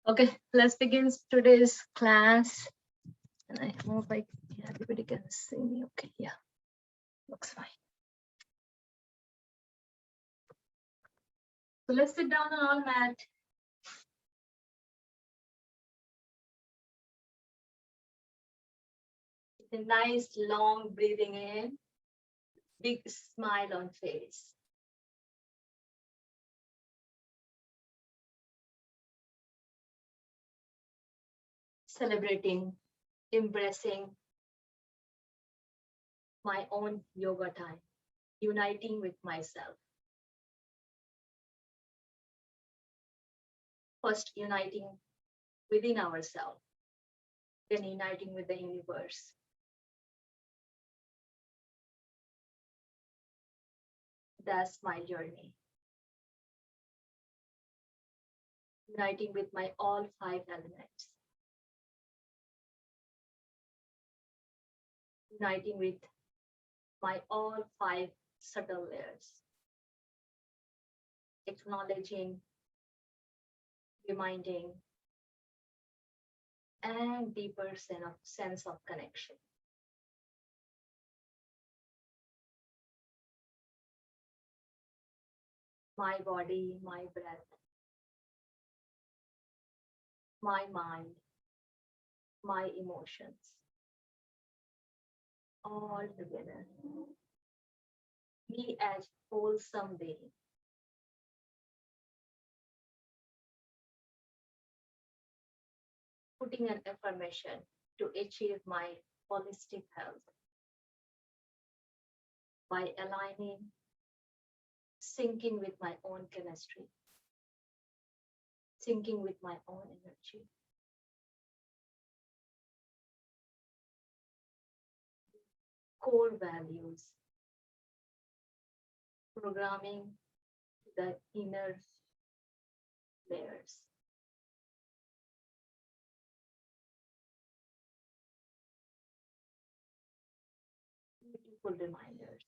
Okay, let's begin today's class. And I hope everybody can see me. Okay, yeah, looks fine. So let's sit down on our mat. A nice long breathing in, big smile on face. Celebrating, embracing my own yoga time, uniting with myself. First, uniting within ourselves, then uniting with the universe. That's my journey. Uniting with my all 5 elements. Uniting with my all 5 subtle layers. Acknowledging, reminding, and deeper sense of connection. My body, my breath, my mind, my emotions, all together. Me as wholesome being. Putting an affirmation to achieve my holistic health by aligning, syncing with my own chemistry, syncing with my own energy. Core values, programming the inner layers. Beautiful reminders.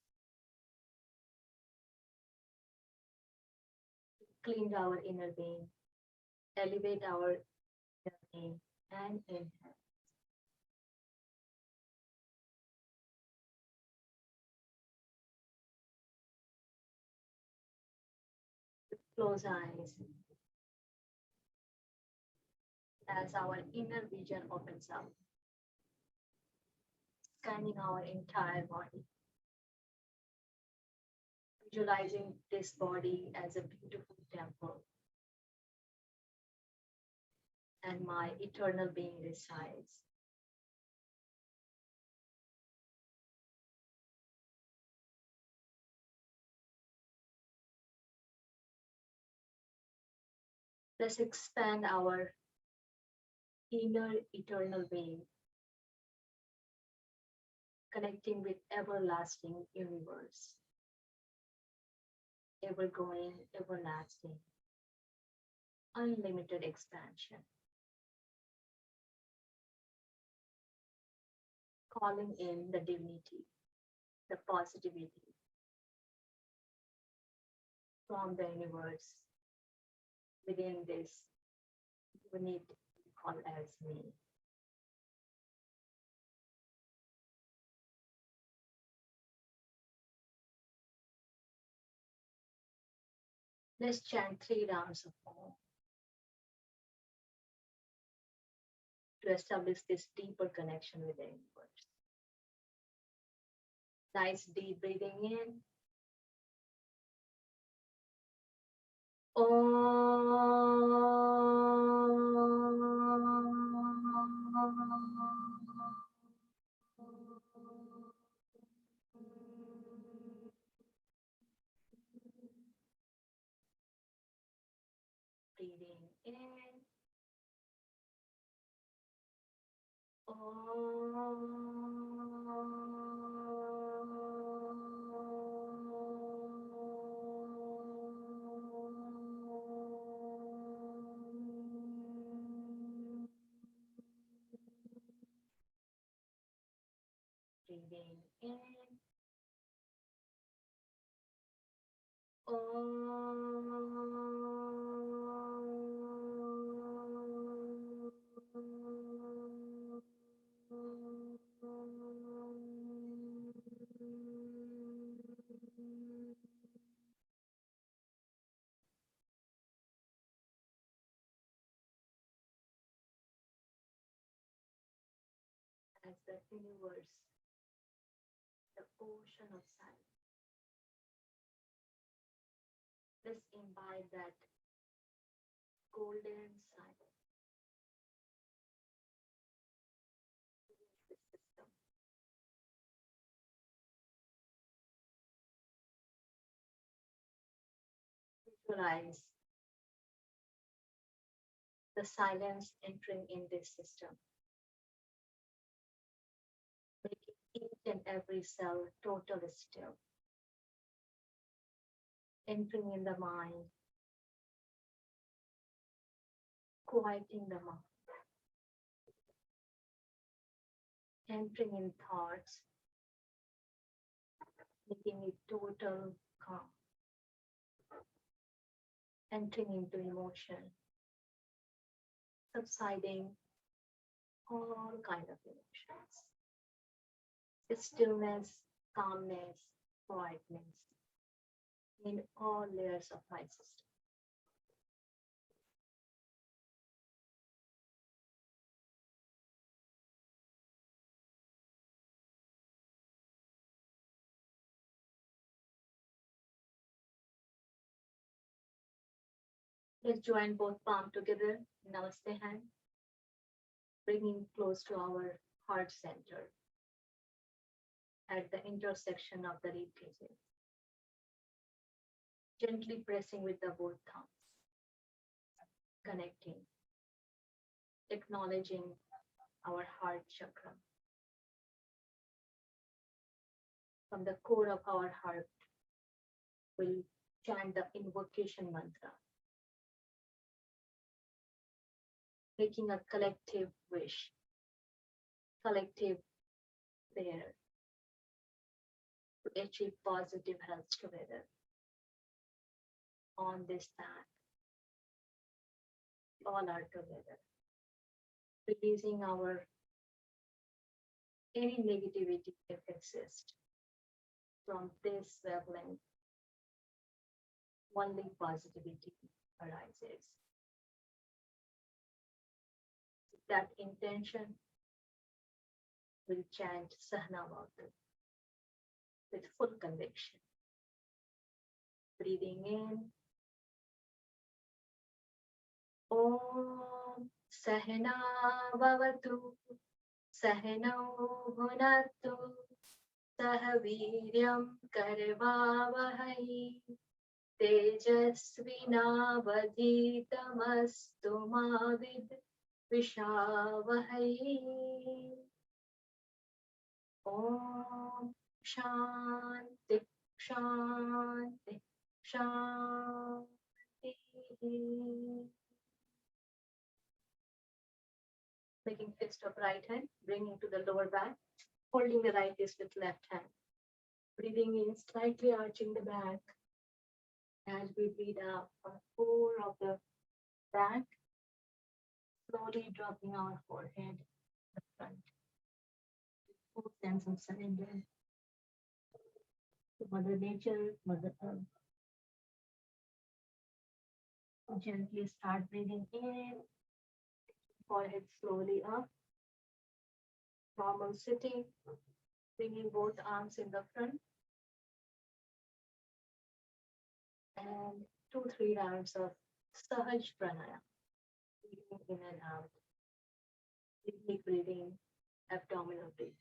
Cleanse our inner being, elevate our inner being, and inhale. Close eyes as our inner vision opens up, scanning our entire body, visualizing this body as a beautiful temple, and my eternal being resides. Let's expand our inner eternal being, connecting with everlasting universe, ever-going, everlasting, unlimited expansion. Calling in the divinity, the positivity from the universe within this unit called as me. Let's chant 3 rounds of Om to establish this deeper connection with the universe. Nice deep breathing in. Breathing in. Breathing in. as the universe, the ocean of silence. Let's imbibe that golden silence in the system. Visualize the silence entering in this system, making each and every cell totally still, entering in the mind, quieting the mind, entering in thoughts, making it total calm, entering into emotion, subsiding all kind of emotions, stillness, calmness, quietness in all layers of my system. Let's join both palms together, Namaste hand, bringing close to our heart center at the intersection of the rib cages. Gently pressing with the both thumbs, connecting, acknowledging our heart chakra. From the core of our heart, we'll chant the invocation mantra, making a collective wish, collective prayer to achieve positive health together on this path. We all are together, releasing our any negativity if exists from this wavelength. Only positivity arises. With that intention, we'll chant Sahnavatu with full conviction. Breathing in, Om Sahana Bhavatu Sahanau Bhunatu Sahaviryam Karvavahai Tejasvinavadhitamastu Mavid Vishavahai. Om Shanti Shanti Shanti. Making fist of right hand, bringing to the lower back, holding the right wrist with left hand. Breathing in, slightly arching the back. As we breathe out from the core of the back, slowly dropping our forehead to the front. Full sense of surrender to Mother Nature, Mother Earth. Gently start breathing in, forehead slowly up, normal sitting, bringing both arms in the front, and 2-3 rounds of Sahaj Pranayama, breathing in and out, rhythmic breathing, abdominal breathing.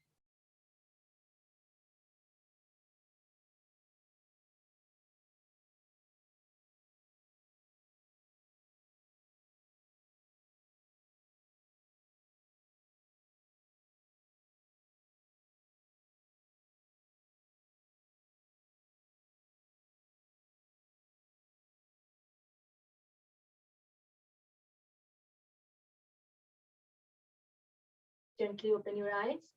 Gently open your eyes.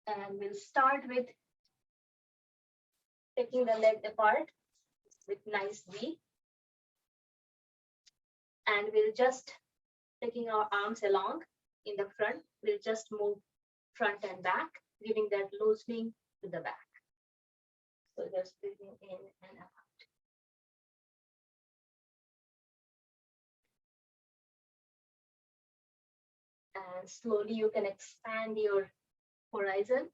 And we'll start with taking the leg apart with nice V. And we'll just taking our arms along in the front. We'll just move front and back, giving that loosening to the back. So just breathing in and out. And slowly you can expand your horizon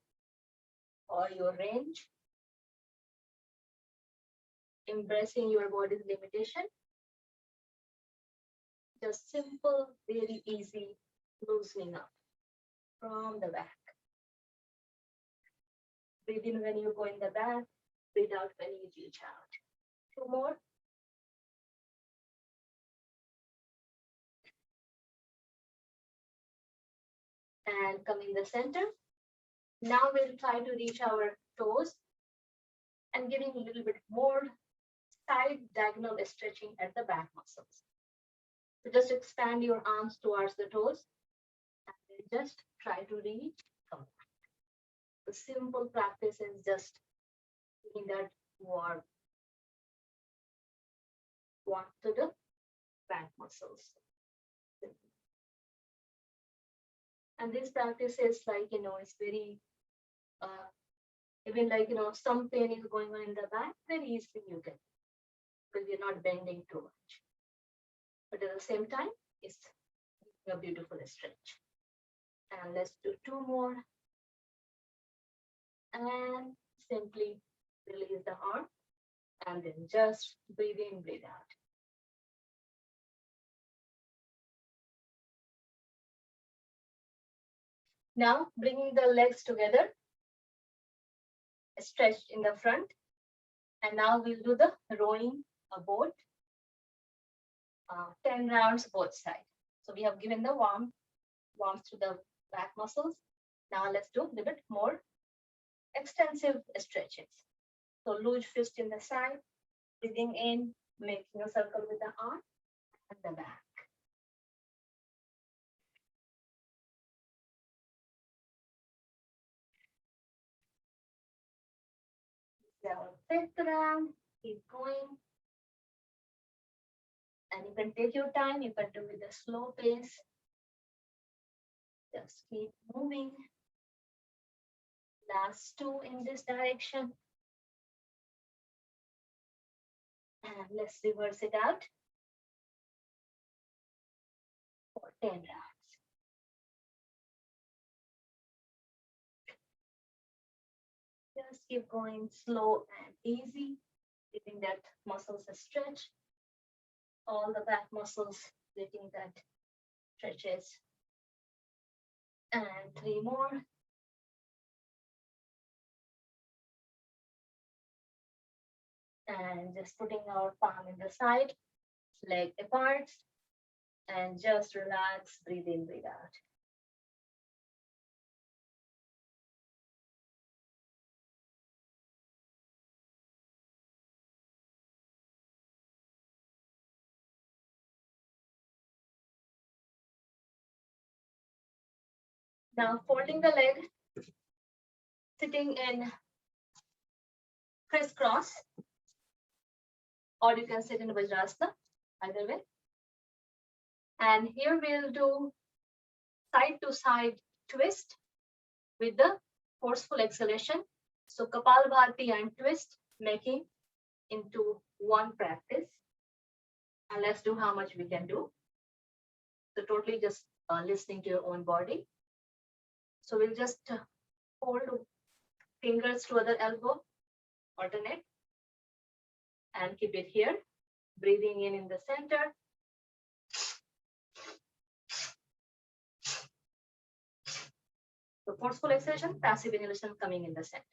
or your range, embracing your body's limitation. Just simple, very easy loosening up from the back. Breathe in when you go in the back, breathe out when you reach out. Two more. And come in the center. Now we'll try to reach our toes and giving a little bit more side diagonal stretching at the back muscles. So just expand your arms towards the toes and then just try to reach. Come back. The simple practice is just giving that warmth to the back muscles. And this practice is like, it's very, even like, some pain is going on in the back, very easily you can, because you're not bending too much. But at the same time, it's a beautiful stretch. And let's do two more. And simply release the arm and then just breathe in, breathe out. Now bringing the legs together, stretched in the front. And now we'll do the rowing a boat, 10 rounds both sides. So we have given the warmth to the back muscles. Now let's do a little bit more extensive stretches. So loose fist in the side, breathing in, making a circle with the arm and the back. Our fifth round, keep going. And you can take your time, you can do it with a slow pace. Just keep moving. Last two in this direction. And let's reverse it out for 10 rounds. Just keep going slow and easy, giving that muscles a stretch. All the back muscles getting that stretches. And 3 more. And just putting our palm in the side, leg apart, and just relax, breathe in, breathe out. Now folding the leg, sitting in crisscross, or you can sit in Vajrasana, either way. And here we'll do side to side twist with the forceful exhalation. So Kapalbhati and twist, making into one practice. And let's do how much we can do. So totally just listening to your own body. So we'll just hold fingers to other elbow, alternate, and keep it here. Breathing in the center. So forceful exhalation, passive inhalation coming in the center.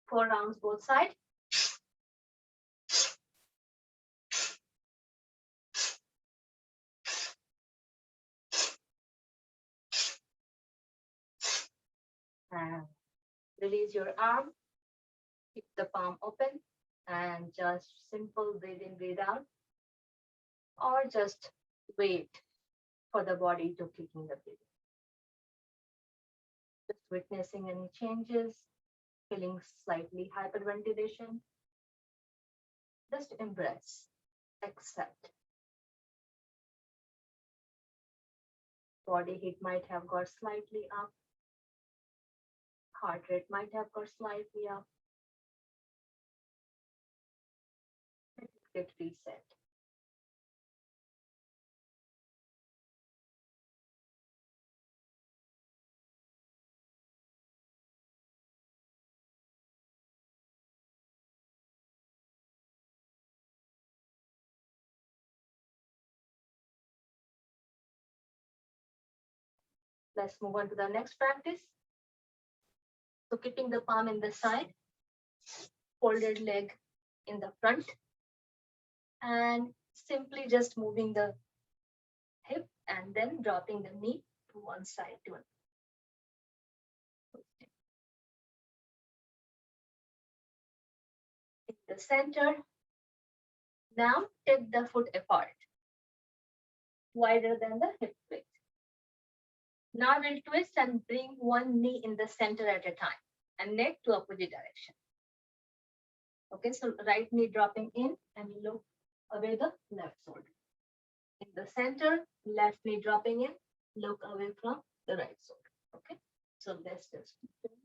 Four rounds both sides. And release your arm, keep the palm open, and just simple breathe in, breathe out, or just wait for the body to kick in the breathing. Just witnessing any changes feeling slightly hyperventilation, just embrace, accept. Body heat might have got slightly up, heart rate might have got slightly up. Get reset. Let's move on to the next practice. So keeping the palm in the side, folded leg in the front, and simply just moving the hip and then dropping the knee to one side to another. In the center, now take the foot apart, wider than the hip width. Now we'll twist and bring one knee in the center at a time and neck to opposite direction. Okay, so right knee dropping in and look away the left shoulder. In the center, left knee dropping in, look away from the right shoulder. Okay, so let's just keep doing.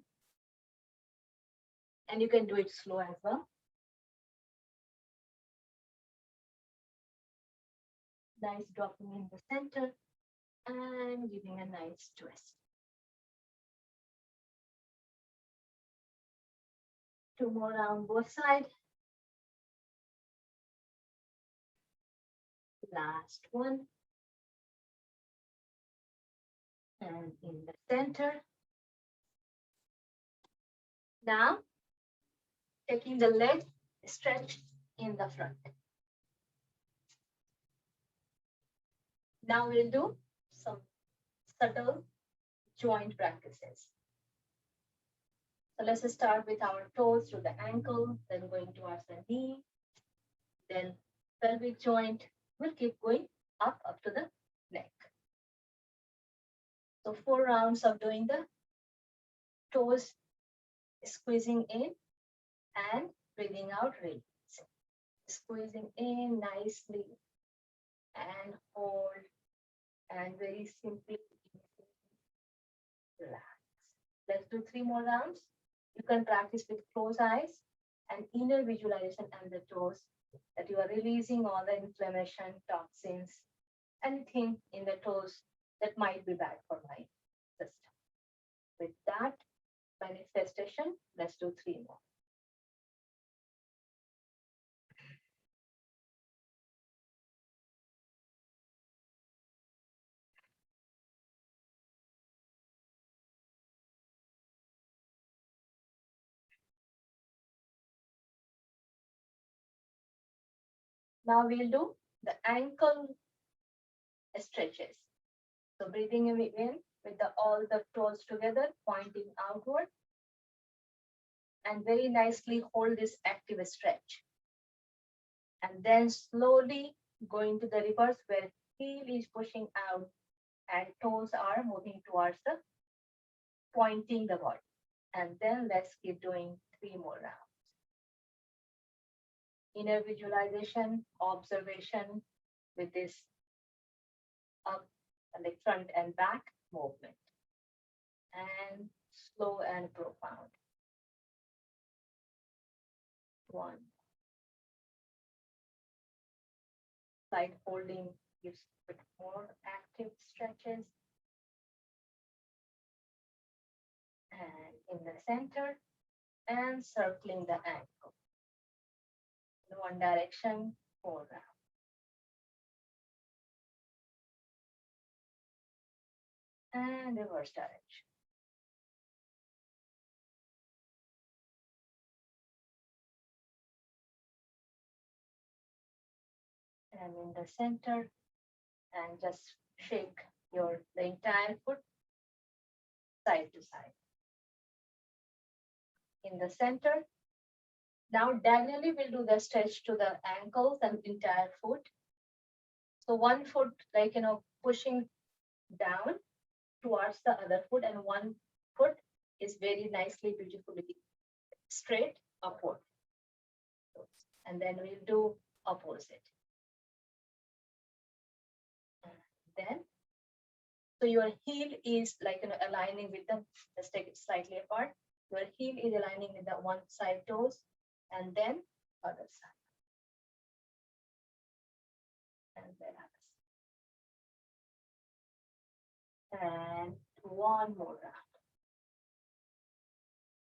And you can do it slow as well. Nice dropping in the center and giving a nice twist. 2 more around both sides. Last one. And in the center. Now, taking the leg stretch in the front. Now we'll do some subtle joint practices. So let's start with our toes to the ankle, then going towards the knee, then pelvic joint. We'll keep going up to the neck. So 4 rounds of doing the toes squeezing in and breathing out, release. Squeezing in nicely and hold and very simply relax. Let's do 3 more rounds. You can practice with closed eyes and inner visualization and the toes that you are releasing all the inflammation, toxins, anything in the toes that might be bad for my system. With that manifestation, let's do 3 more. Now we'll do the ankle stretches. So breathing in with all the toes together, pointing outward. And very nicely hold this active stretch. And then slowly going to the reverse where heel is pushing out and toes are moving towards the pointing the body. And then let's keep doing 3 more rounds. Inner visualization, observation with this up, like front and back movement. And slow and profound. 1. Side holding gives a bit more active stretches. And in the center and circling the ankle. In one direction, 4 rounds. And reverse direction. And in the center, and just shake the entire foot side to side. In the center, now diagonally we'll do the stretch to the ankles and entire foot. So one foot pushing down towards the other foot, and one foot is very nicely, beautifully straight upward. And then we'll do opposite. Then, so your heel is like aligning with the, let's take it slightly apart. Your heel is aligning with the one side toes and then other side. And then other side. And one more round.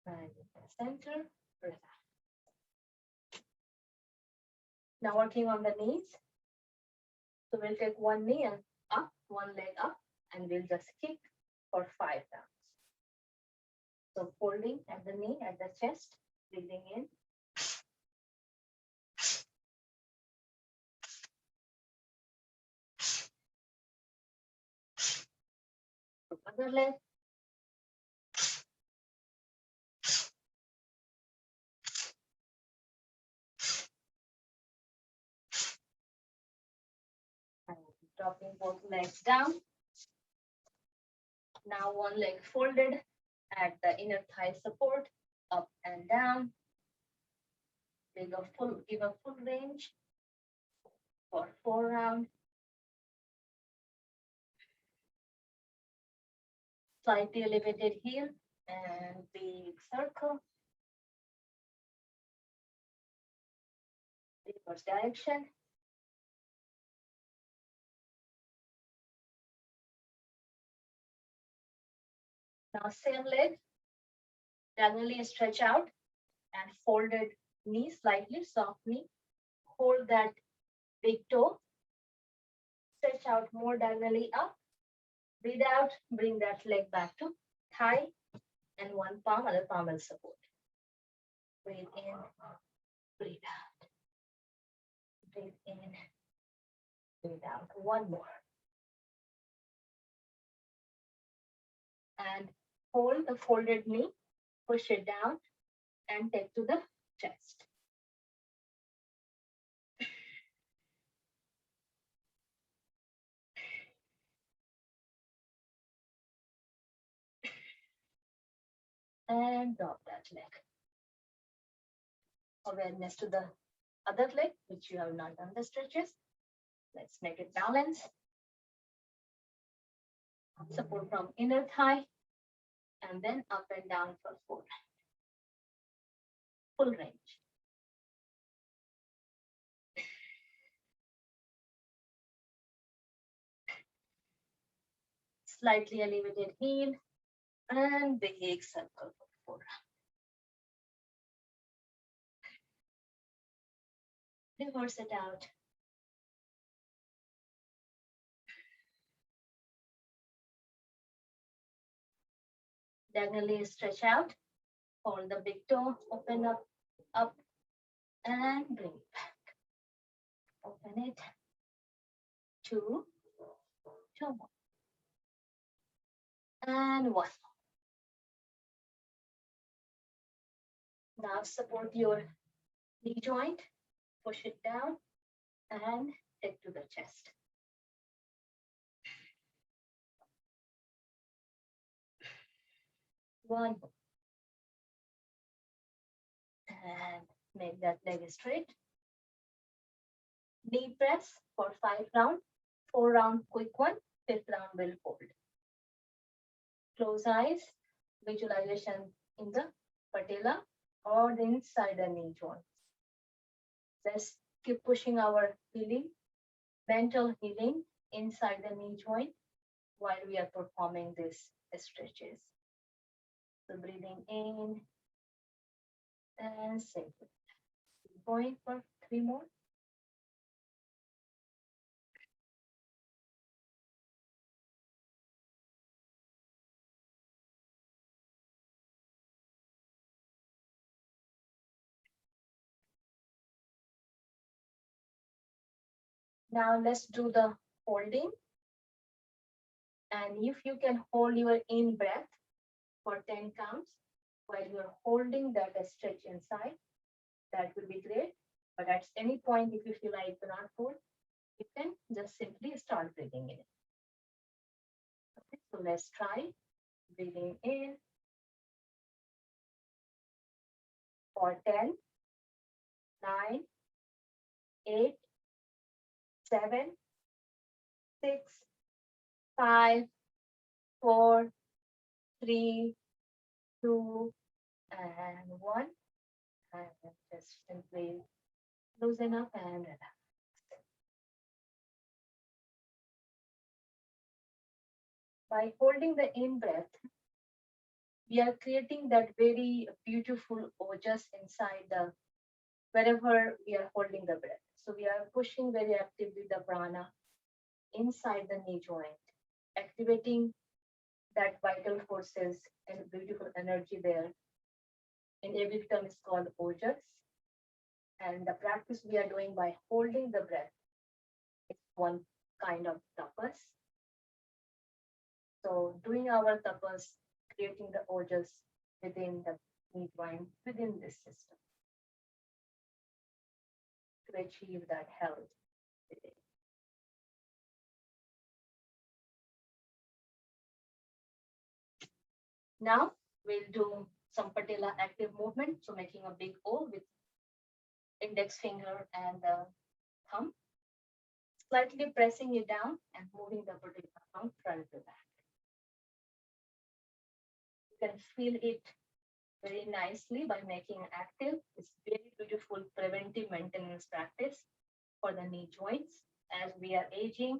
And in the center, relax. Now working on the knees. So we'll take one knee and up, one leg up, and we'll just kick for 5 rounds. So folding at the knee, at the chest, breathing in. Other leg. And dropping both legs down. Now one leg folded at the inner thigh support, up and down. Give a full range for 4 rounds. Slightly elevated heel and big circle. Reverse direction. Now same leg, diagonally stretch out and folded knee slightly, soft knee. Hold that big toe. Stretch out more diagonally up. Breathe out, bring that leg back to thigh and one palm, other palm will support. Breathe in, breathe out. Breathe in, breathe out. One more. And hold the folded knee, push it down and take to the chest. And drop that leg. Awareness to the other leg, which you have not done the stretches. Let's make it balanced. Support from inner thigh and then up and down for 4. Full range. Slightly elevated heel and big circle for 4. Reverse it out. Diagonally stretch out. Hold the big toe, open up, and bring it back. Open it. 2 more. And 1. Now support your knee joint, push it down, and take to the chest. One more. And make that leg straight. Knee press for 5 rounds, 4 round quick one, 5th round will hold. Close eyes, visualization in the patella or the inside the knee joint. Let's keep pushing our healing, mental healing inside the knee joint while we are performing these stretches. So breathing in and simply going for 3 more. Now let's do the holding. And if you can hold your in breath for 10 counts while you're holding that stretch inside, that will be great. But at any point, if you feel like you cannot hold, you can just simply start breathing in. Okay, so let's try breathing in for 10, 9, 8, 7, 6, 5, 4, 3, 2, and 1. And just simply loosen up and relax. By holding the in breath, we are creating that very beautiful ojas inside the wherever we are holding the breath. So we are pushing very actively the prana inside the knee joint, activating that vital forces and beautiful energy there. In Ayurvedic term, is called ojas. And the practice we are doing by holding the breath is one kind of tapas. So doing our tapas, creating the ojas within the knee joint, within this system to achieve that health within. Now we'll do some patella active movement. So making a big O with index finger and the thumb, slightly pressing it down and moving the patella from front to back. You can feel it very nicely by making active. It's very beautiful preventive maintenance practice for the knee joints. As we are aging,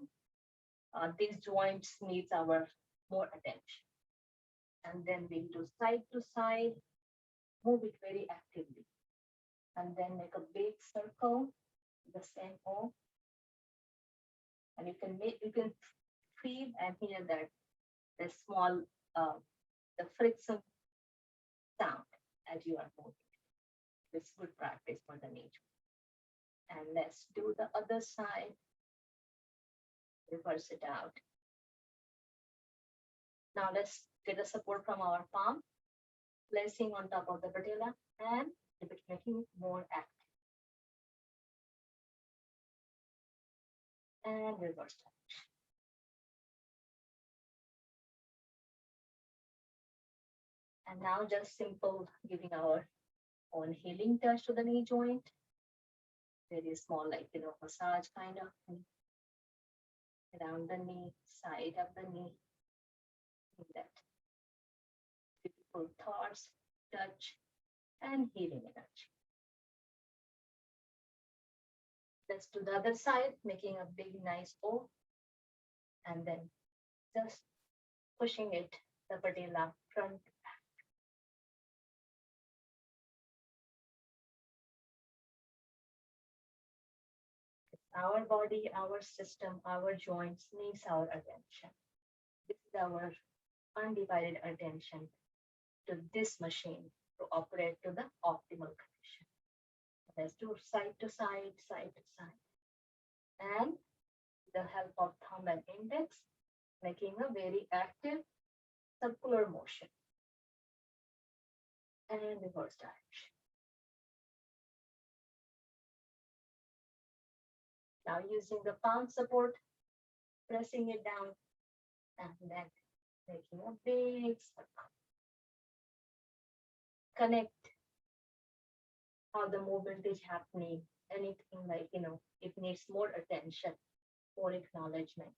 these joints needs our more attention. And then we'll do side to side, move it very actively. And then make a big circle, the same O. And you can feel and hear that the small the friction sound as you are moving. It's good practice for the knee joint. And let's do the other side. Reverse it out. Now let's get the support from our palm, placing on top of the patella and making it more active. And reverse that. And now just simple giving our own healing touch to the knee joint. Very small, like, massage kind of thing. Around the knee, side of the knee. That beautiful thoughts, touch, and healing energy. Let's do the other side, making a big, nice O. And then just pushing it, the patella front to back. Our body, our system, our joints needs our attention. This is our undivided attention to this machine to operate to the optimal condition. Let's do side to side, side to side. And the help of thumb and index, making a very active circular motion. And reverse direction. Now using the palm support, pressing it down, and then making a big circle. Connect how the movement is happening. Anything like, it needs more attention, more acknowledgement.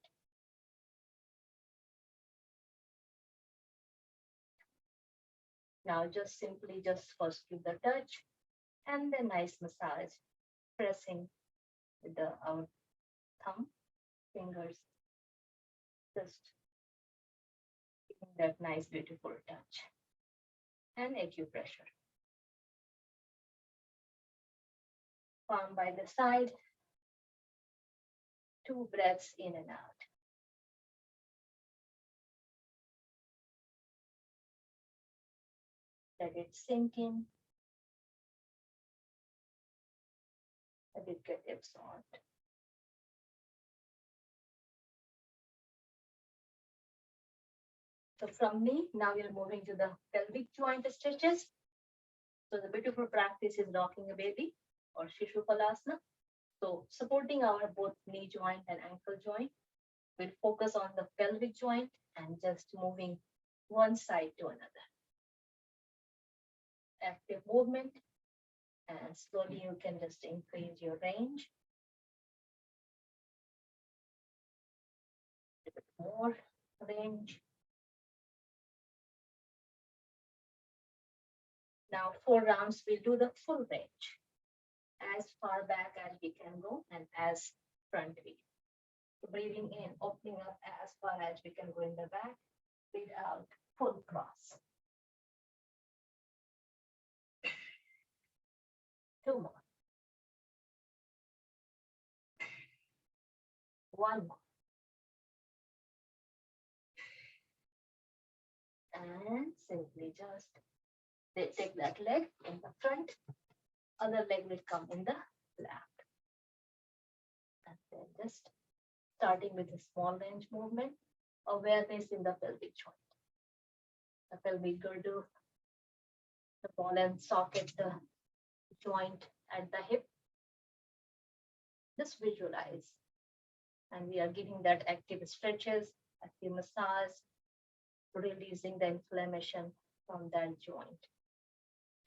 Now just simply first give the touch and then nice massage, pressing with our thumb, fingers, just giving that nice beautiful touch and acupressure. Palm by the side, 2 breaths in and out. Let it sink in. Let it get absorbed. So from knee, now we're moving to the pelvic joint stretches. So the beautiful practice is rocking a baby or Shishupalasana. So supporting our both knee joint and ankle joint. We'll focus on the pelvic joint and just moving one side to another. Active movement And slowly you can just increase your range. A bit more range. Now 4 rounds, we'll do the full range. As far back as we can go and as front we. So breathing in, opening up as far as we can go in the back. Breathe out, full cross. 2 more. 1 more. And simply just take that leg in the front, other leg will come in the lap. And then just starting with a small range movement, awareness in the pelvic joint. The pelvic girdle, the ball and socket, the joint at the hip. Just visualize. And we are giving that active stretches, active massage, releasing the inflammation from that joint.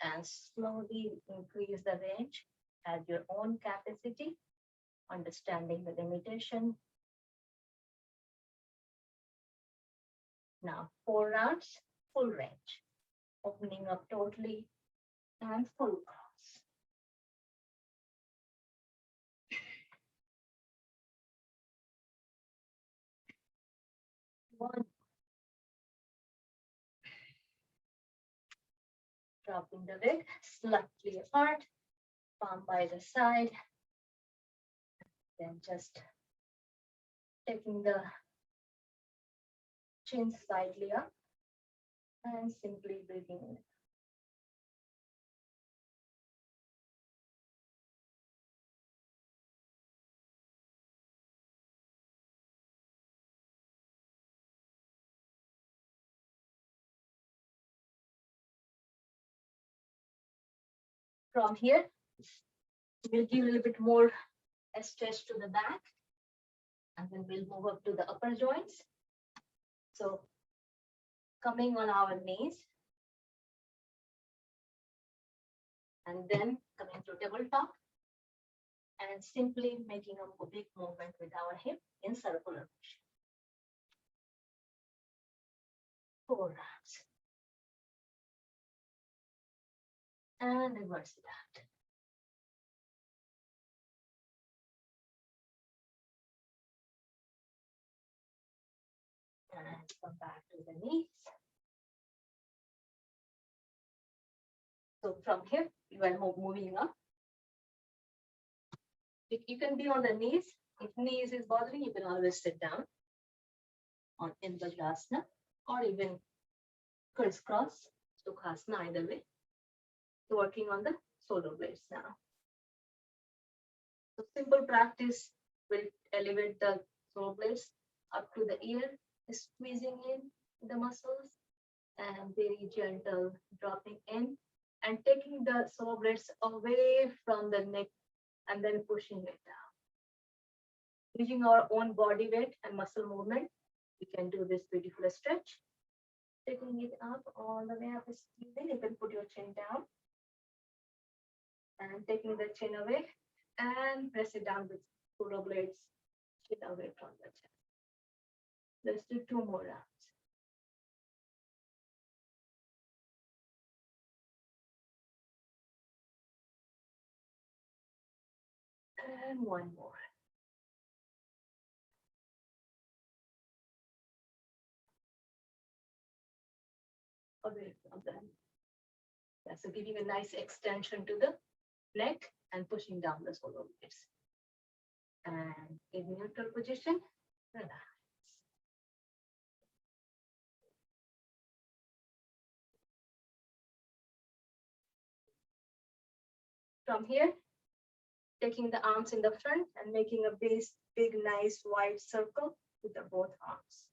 And slowly increase the range at your own capacity, understanding the limitation. Now 4 rounds, full range, opening up totally and full cross. 1. Dropping the leg slightly apart, palm by the side. Then just taking the chin slightly up and simply breathing in. From here, we'll give a little bit more stretch to the back, and then we'll move up to the upper joints. So coming on our knees, and then coming to tabletop, and simply making a big movement with our hip in circular motion. 4 rounds. And reverse it out. And come back to the knees. So from here, you are moving up. You can be on the knees. If knees is bothering, you can always sit down on in Padmastasana or even crisscross, Sukhasana, either way. So working on the shoulder blades now. So simple practice will elevate the shoulder blades up to the ear, squeezing in the muscles, and very gentle dropping in and taking the shoulder blades away from the neck and then pushing it down. Using our own body weight and muscle movement, we can do this beautiful stretch. Taking it up all the way up, squeezing. You can put your chin down and taking the chin away and press it down with shoulder blades, chin away from the chest. Let's do 2 more rounds. And 1 more. Away from them. Yeah, so giving a nice extension to the neck and pushing down the shoulder blades. And in neutral position, relax. From here, taking the arms in the front and making a big, nice wide circle with the both arms.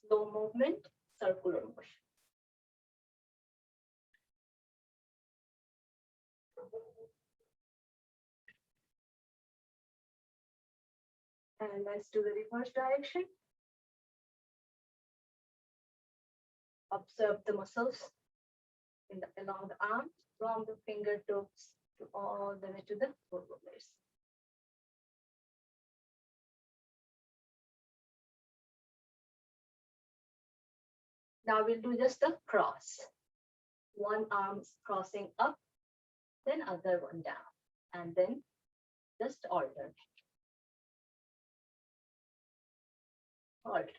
Slow movement, circular motion. And let's do the reverse direction. Observe the muscles along the arms, from the fingertips to all the way to the solo blades. Now we'll do just a cross. One arm crossing up, then other one down, and then just alternate. Alternate.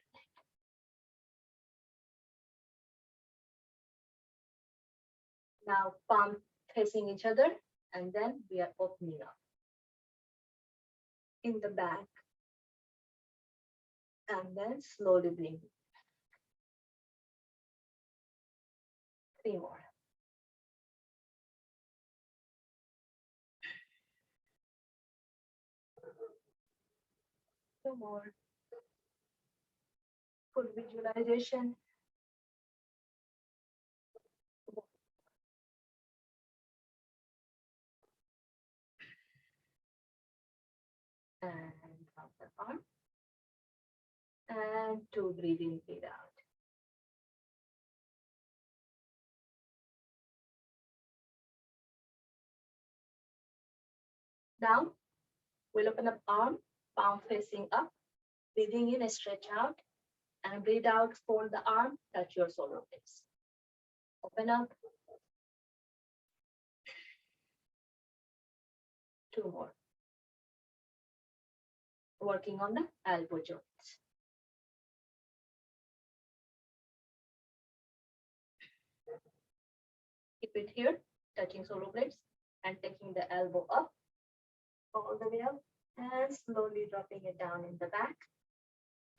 Now palm facing each other, and then we are opening up in the back, and then slowly bring it. 3 more. Two more. Full visualization. And drop the arm. And 2 breathe in, breathe out. Now we'll open up arm, palm facing up, breathing in, stretch out, and breathe out, fold the arm, touch your solar blades. Open up. 2 more. Working on the elbow joints. Keep it here, touching solar blades, and taking the elbow up, all the way up, and slowly dropping it down in the back.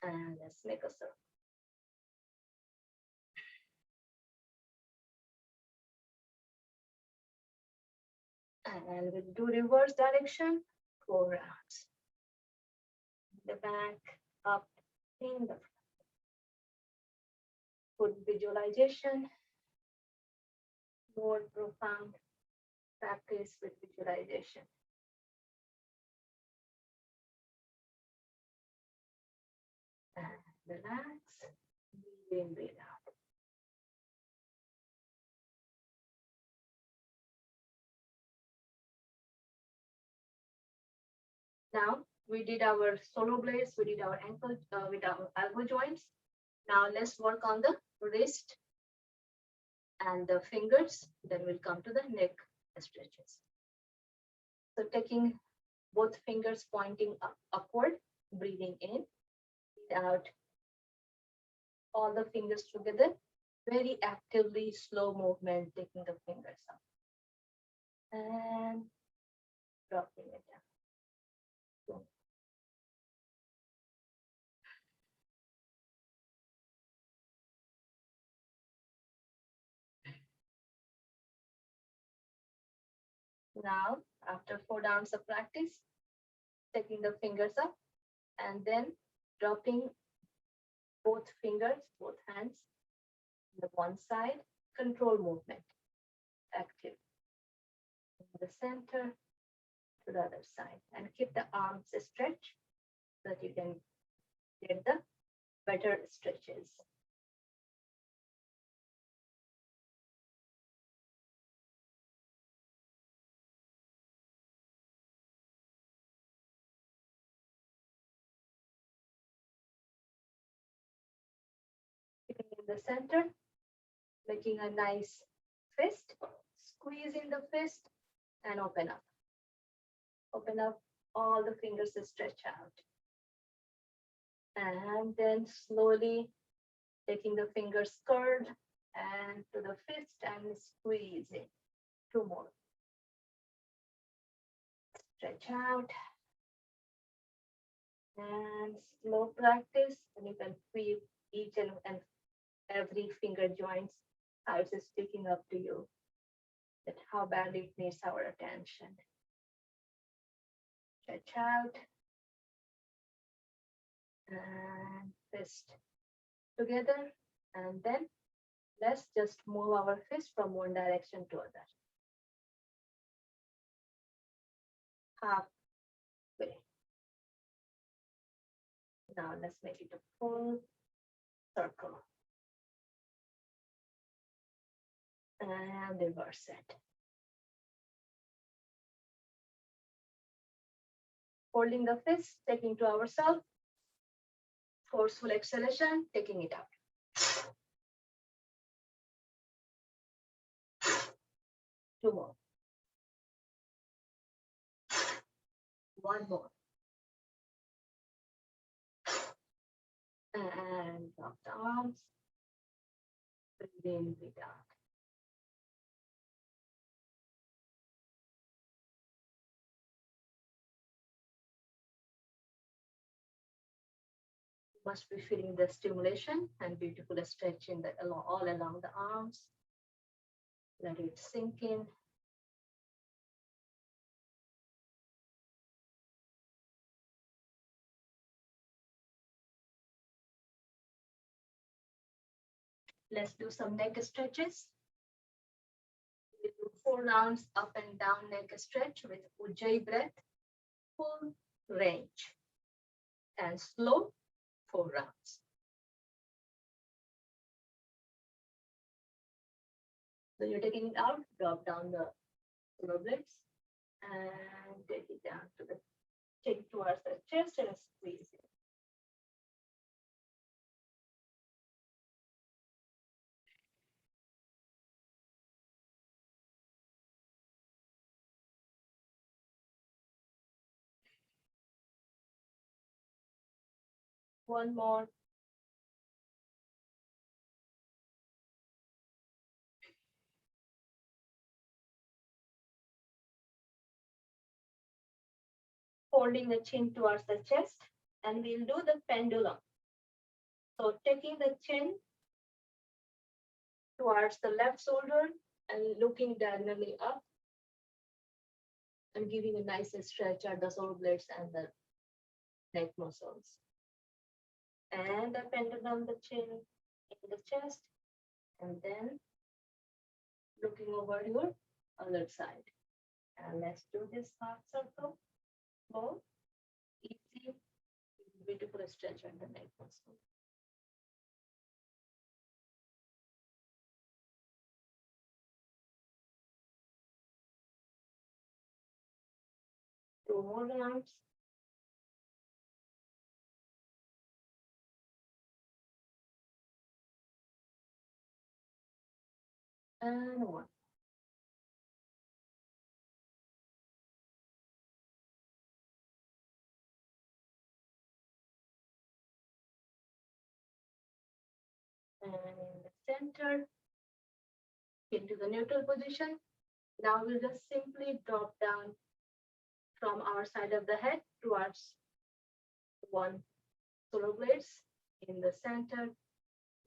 And let's make a circle. And we'll do reverse direction, 4 rounds. The back, up, in the front. Good visualization, more profound practice with visualization. And relax, breathe in, breathe out. Now we did our solo blades, we did our ankle with our elbow joints. Now let's work on the wrist and the fingers. Then we'll come to the neck stretches. So taking both fingers pointing upward, breathing in, breathe out. All the fingers together, very actively, slow movement, taking the fingers up. And dropping it down. Boom. Now, after 4 rounds of practice, taking the fingers up and then dropping both fingers, both hands, on the one side, control movement, active. In the center, to the other side, and keep the arms stretched so that you can get the better stretches. In the center, making a nice fist, squeeze in the fist and open up. Open up, all the fingers stretch out. And then slowly taking the fingers curled and to the fist and squeezing. 2 more. Stretch out. And slow practice, and you can feel each and every finger joints, how it's speaking up to you, that how badly it needs our attention. Stretch out. And fist together, and then let's just move our fist from one direction to other. Halfway. Now let's make it a full circle. And reverse it. Holding the fist, taking to ourselves. Forceful exhalation, taking it out. Two more. One more. And drop the arms. Breathe in, breathe out. Must be feeling the stimulation and beautiful stretch in the all along the arms. Let it sink in. Let's do some neck stretches. We do 4 rounds up and down neck stretch with Ujjayi breath, full range, and slow 4 rounds. So you're taking it out, drop down the shoulder blades, and take it down to the chin towards the chest and squeeze it. One more. Holding the chin towards the chest, and we'll do the pendulum. So taking the chin towards the left shoulder and looking diagonally up and giving a nice stretch at the shoulder blades and the neck muscles. And the pendulum, the chin in the chest, and then looking over your other side. And let's do this half circle. Slow, easy, beautiful stretch at the neck muscle. Two more rounds. And one. And in the center, into the neutral position. Now we'll just simply drop down from our side of the head towards one shoulder blades in the center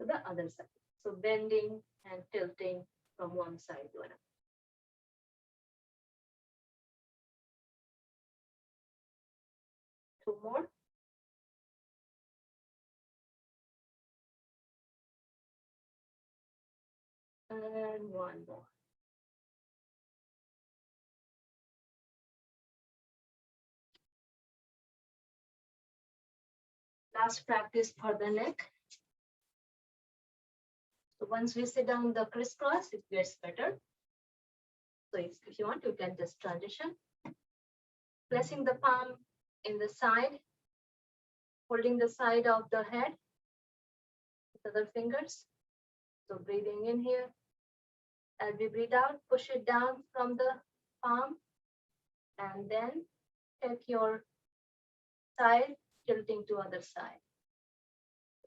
to the other side. So bending and tilting from one side to another. Two more. And one more. Last practice for the neck. So once we sit down the crisscross, it gets better. So if you want, you can just transition. Placing the palm in the side, holding the side of the head with other fingers. So breathing in here. As we breathe out, push it down from the palm, and then take your side, tilting to other side.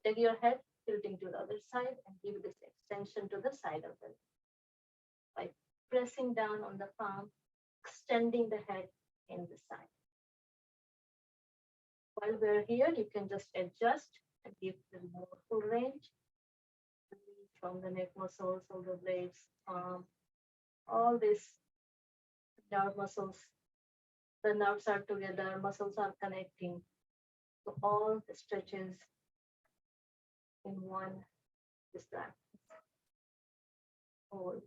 Take your head, tilting to the other side, and give this extension to the side of it. By pressing down on the palm, extending the head in the side. While we're here, you can just adjust and give the more full range from the neck muscles, shoulder blades, arm, all these nerve muscles. The nerves are together, muscles are connecting. So all the stretches in one is that. Hold.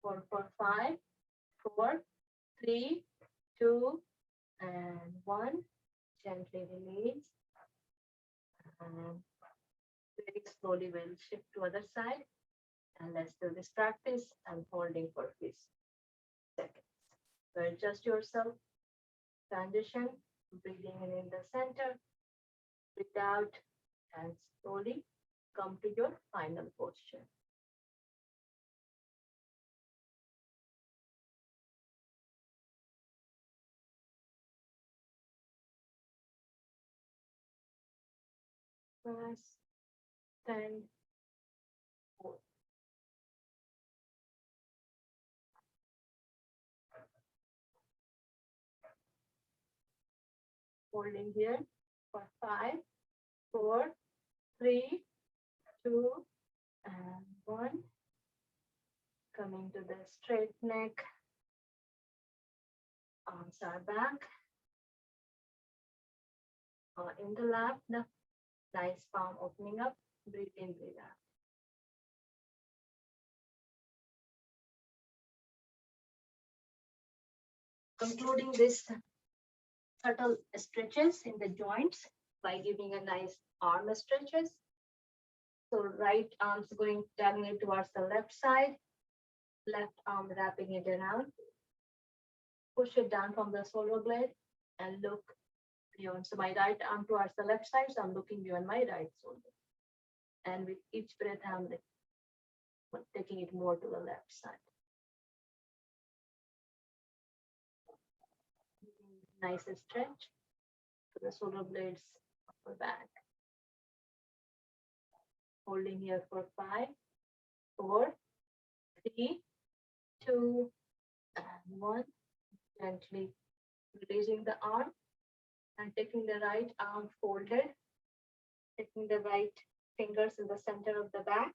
4, 4, 5, 4, 3, 2, and 1. Gently release. And very slowly we'll shift to other side. And let's do this practice. I'm holding for 5 seconds. So adjust yourself. Transition, breathing in the center, breathe out, and slowly come to your final posture. Press, stand, hold. Holding here for 5, 4, 3, 2, and 1. Coming to the straight neck. Arms are back. In the lap, the nice palm opening up. Breathe in, breathe out. Concluding this subtle stretches in the joints by giving a nice arm stretches. So right arm's going diagonally towards the left side, left arm wrapping it around. Push it down from the shoulder blade and look beyond. So my right arm towards the left side, so I'm looking beyond my right shoulder. And with each breath, I'm taking it more to the left side. Nice stretch to the shoulder blades upper back. Holding here for 5, 4, 3, 2, and 1. Gently releasing the arm and taking the right arm folded, taking the right fingers in the center of the back,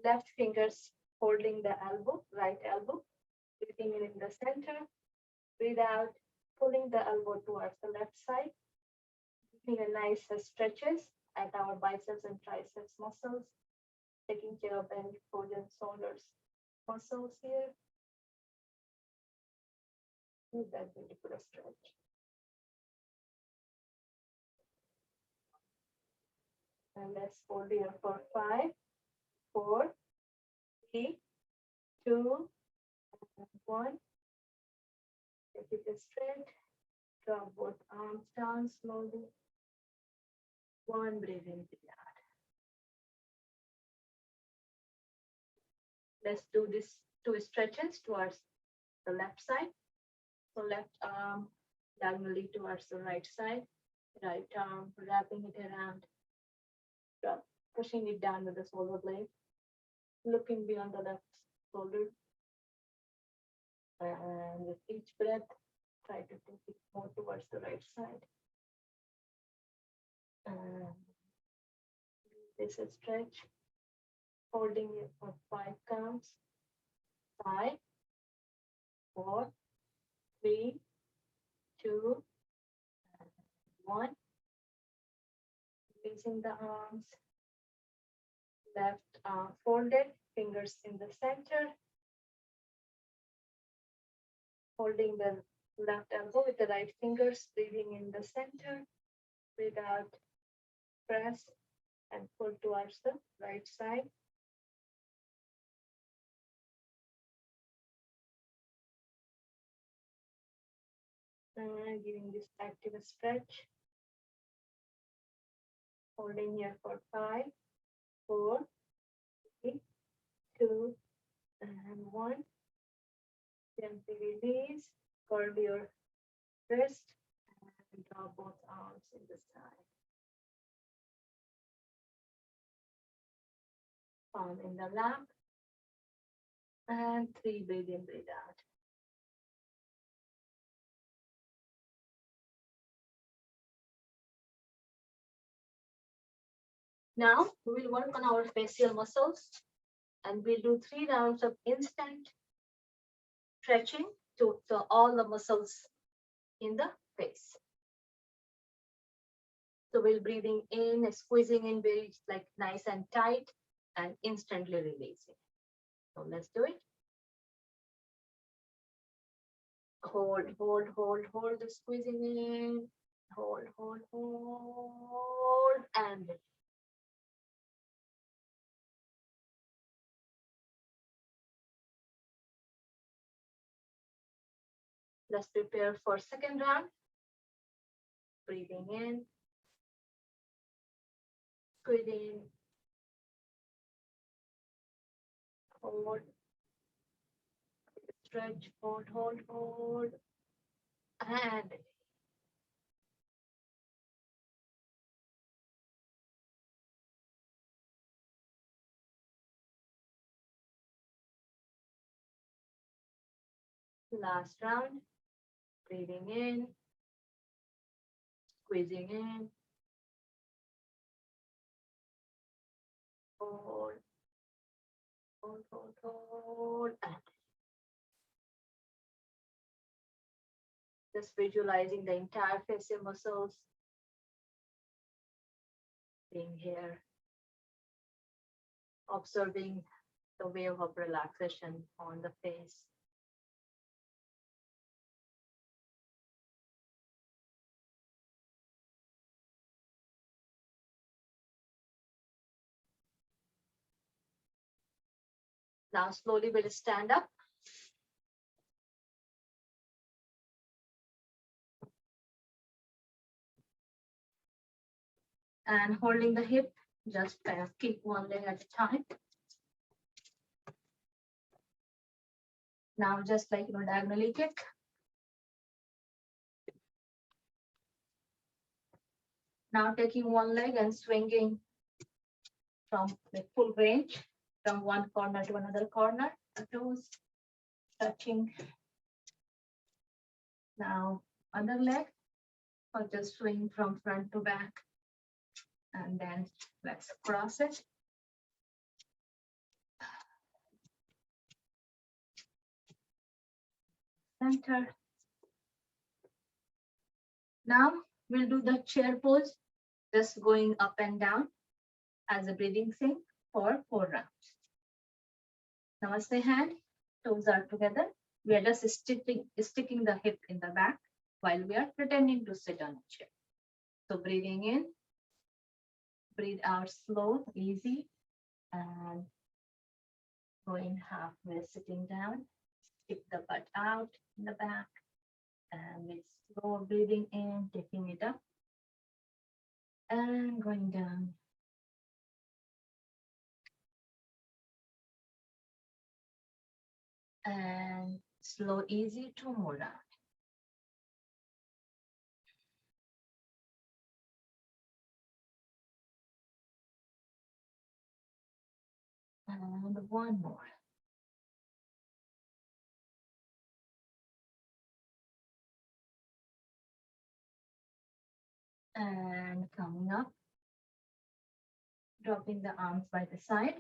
left fingers holding the elbow, right elbow, breathing in the center, breathe out, pulling the elbow towards the left side, giving a nice stretches at our biceps and triceps muscles, taking care of any frozen shoulders muscles here. With that beautiful stretch. And let's hold here for 5, 4, 3, 2, and 1. Take it straight. Drop both arms down slowly. 1, breathe in, breathe out. Let's do this 2 stretches towards the left side. So left arm diagonally towards the right side. Right arm wrapping it around. Drop, pushing it down with the shoulder blade. Looking beyond the left shoulder. And with each breath, try to take it more towards the right side. And this is stretch. Holding it for 5 counts. 5, 4, 3, 2, and 1. Releasing the arms. Left arm folded, fingers in the center. Holding the left elbow with the right fingers, breathing in the center. Breathe out, press and pull towards the right side. And giving this active stretch. Holding here for 5, 4, 3, 2, and 1. Gently release, curl your wrist, and draw both arms in the side. Palm in the lap. And 3, breathe in, breathe out. Now we will work on our facial muscles and we'll do 3 rounds of instant stretching to all the muscles in the face. So we're breathing in, squeezing in very like nice and tight and instantly releasing. So let's do it. Hold, hold, hold, hold the squeezing in. Hold, hold, hold, and Let's prepare for second round. Breathing in, squeezing, hold, stretch, hold, and last round. Breathing in, squeezing in, hold, and just visualizing the entire facial muscles being here, observing the wave of relaxation on the face. Now slowly we'll stand up. And holding the hip, just kind of kick one leg at a time. Now just like diagonally kick. Now taking one leg and swinging from the full range, from one corner to another corner, the toes touching. Now other leg, or just swing from front to back. And then let's cross it. Center. Now we'll do the chair pose, just going up and down as a breathing thing for 4 rounds. Namaste hand, toes are together. We are just sticking the hip in the back while we are pretending to sit on a chair. So breathing in, breathe out slow, easy, and going halfway, sitting down, stick the butt out in the back, and with slow breathing in, taking it up, and going down. And slow, easy, 2 more rounds. And 1 more. And coming up, dropping the arms by the side.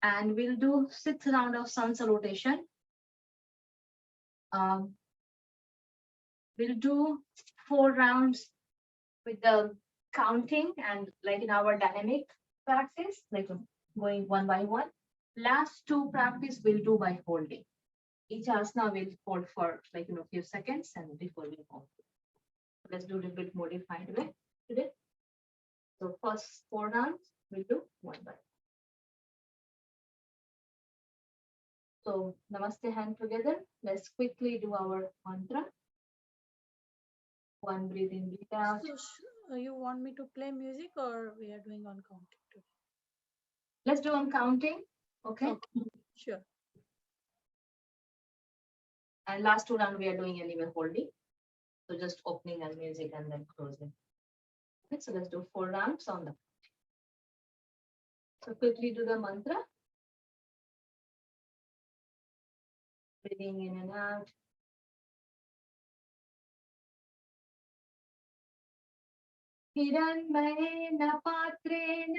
And we'll do 6 rounds of sun salutation. We'll do 4 rounds with the counting and like in our dynamic practice, like going one by one. Last 2 practice we'll do by holding. Each asana will hold for like a few seconds and before we hold. Let's do a little bit modified way today. So first 4 rounds we'll do one by one. So namaste hand together. Let's quickly do our mantra. 1 breathe in, breathe out. So you want me to play music or we are doing on counting today? Let's do on counting. Okay. Sure. And last 2 rounds we are doing anyway holding. So just opening and music and then closing. Okay, so let's do 4 rounds on the. So quickly do the mantra. Breathing in and out. हिरण्मयेन पात्रेण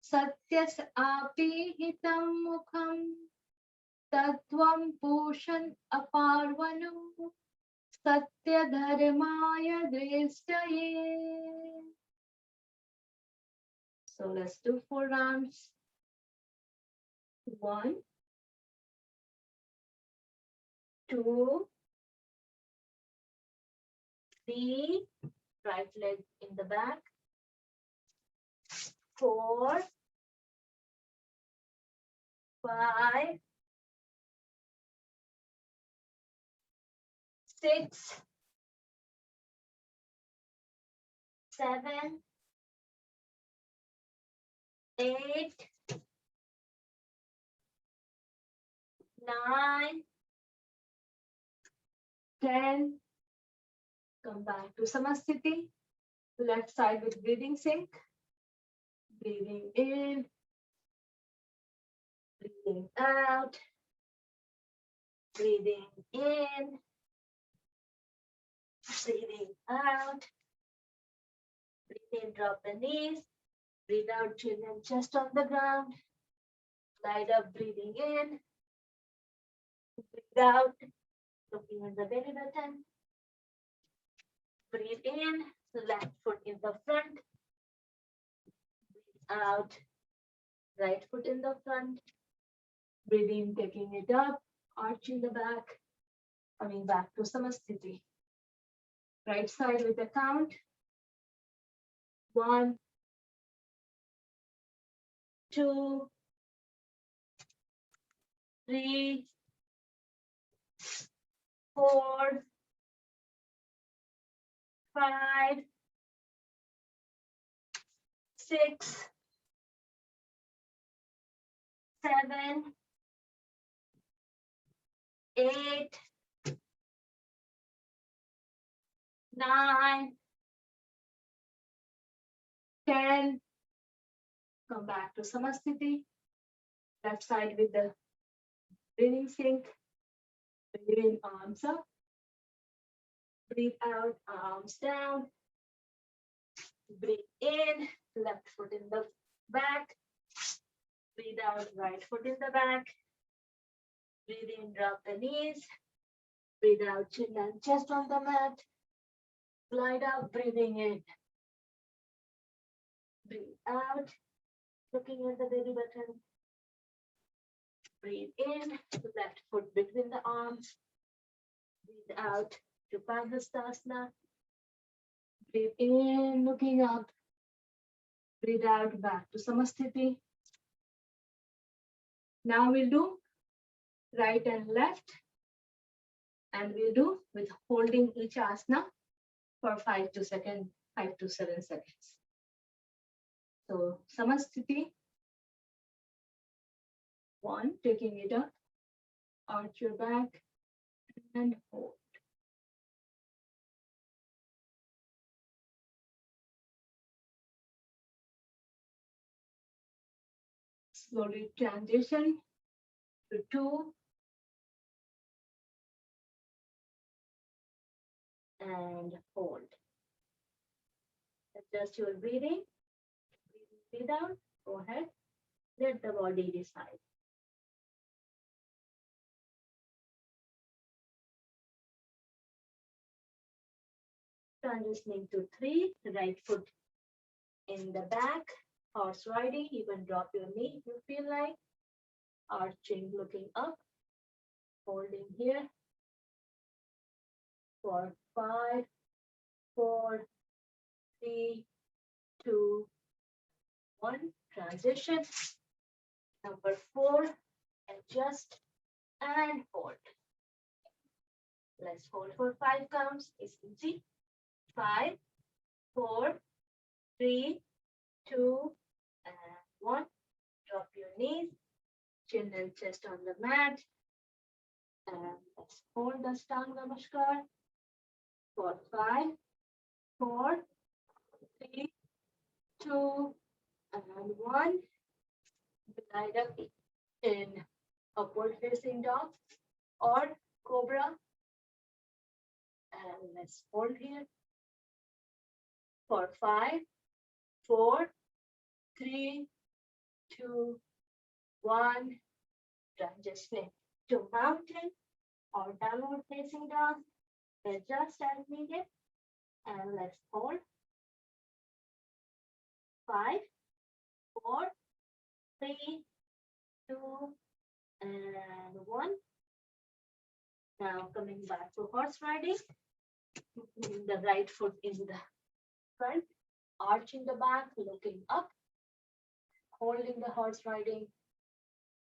सत्यस आपीहितं मुखं तत्त्वं पूषन् अपार्वणो सत्यधर्माय दृष्टये. So let's do 4 rounds. 1, 2, 3, right leg in the back, 4, 5, 6, 7, 8, 9, 10. Come back to Samasthiti. Left side with breathing sync. Breathing in, breathing out, breathing in, breathing out. Breathe in, drop the knees. Breathe out, chin and chest on the ground. Slide up, breathing in. Breathe out, looking at the belly button. Breathe in, left foot in the front. Breathe out, right foot in the front. Breathe in, taking it up, arching the back, coming back to Samasthiti. Right side with a count. 1, 2, 3, 4, 5, 6, 7, 8, 9, 10. Come back to Samasthiti. Left side with the breathing sync. Breathe in, arms up. Breathe out, arms down. Breathe in, left foot in the back. Breathe out, right foot in the back. Breathe in, drop the knees. Breathe out, chin and chest on the mat. Glide out, breathing in. Breathe out, looking at the belly button. Breathe in, left foot between the arms. Breathe out to Padmastasana. Breathe in, looking up. Breathe out, back to Samasthiti. Now we'll do right and left. And we'll do with holding each asana for 5 to 7 seconds. So Samasthiti. 1, taking it up, arch your back and hold. Slowly transition to 2 and hold. Adjust your breathing. Breathe out. Go ahead. Let the body decide. Transitioning to 3, right foot in the back, horse riding. You can drop your knee if you feel like. Arching, looking up, holding here for 5, 4, 3, 2, 1. Transition. Number 4, adjust and hold. Let's hold for 5 counts. It's easy. 5, 4, 3, 2, and 1. Drop your knees, chin and chest on the mat. And let's hold the Stang Namaskar for 5, 4, 3, 2, and 1. Glide up in upward facing dog or cobra. And let's hold here for 5, 4, 3, 2, 1. Transitioning to mountain or downward facing dog. Adjust as needed. And let's hold. 5, 4, 3, 2, and 1. Now coming back to horse riding. The right foot in the front, arching the back, looking up, holding the horse riding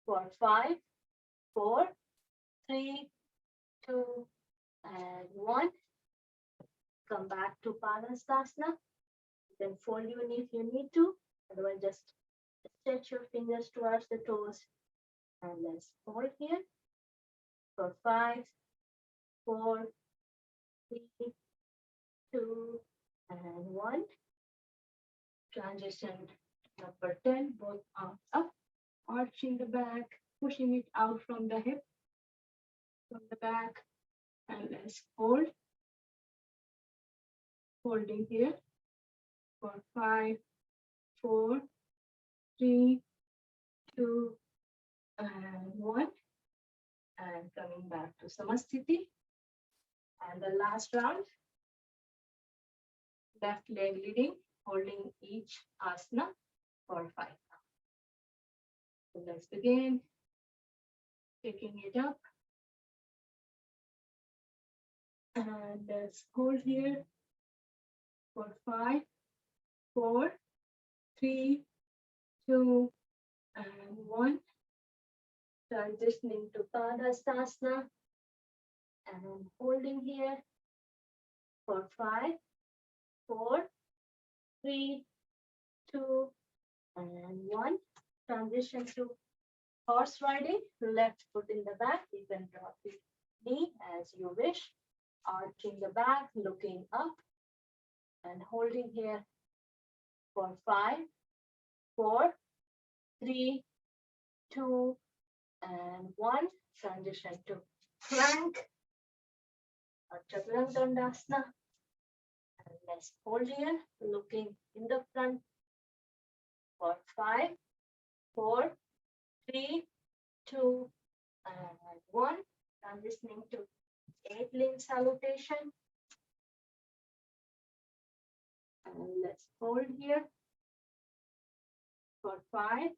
for 5, 4, 3, 2, and one. Come back to Padmastasana. You can fold your knee if you need to. Otherwise, just stretch your fingers towards the toes. And let's hold here for 5, 4, 3, 2, and 1. Transition number 10. Both arms up, arching the back, pushing it out from the hip, from the back. And let's hold. Holding here for 5, 4, 3, 2, and 1. And coming back to Samasthiti. And the last round, left leg leading, holding each asana for 5. So let's begin. Taking it up. And let's hold here for 5, 4, 3, 2, and 1. Transitioning to Padmastasana and holding here for 5, 4, 3, 2, and 1. Transition to horse riding. Left foot in the back. You can drop your knee as you wish. Arching the back, looking up, and holding here for 5, 4, 3, 2, and 1. Transition to plank or Chaturanga. And let's hold here, looking in the front for 5, 4, 3, 2, and 1. Transitioning to 8-limb salutation. And let's hold here for 5,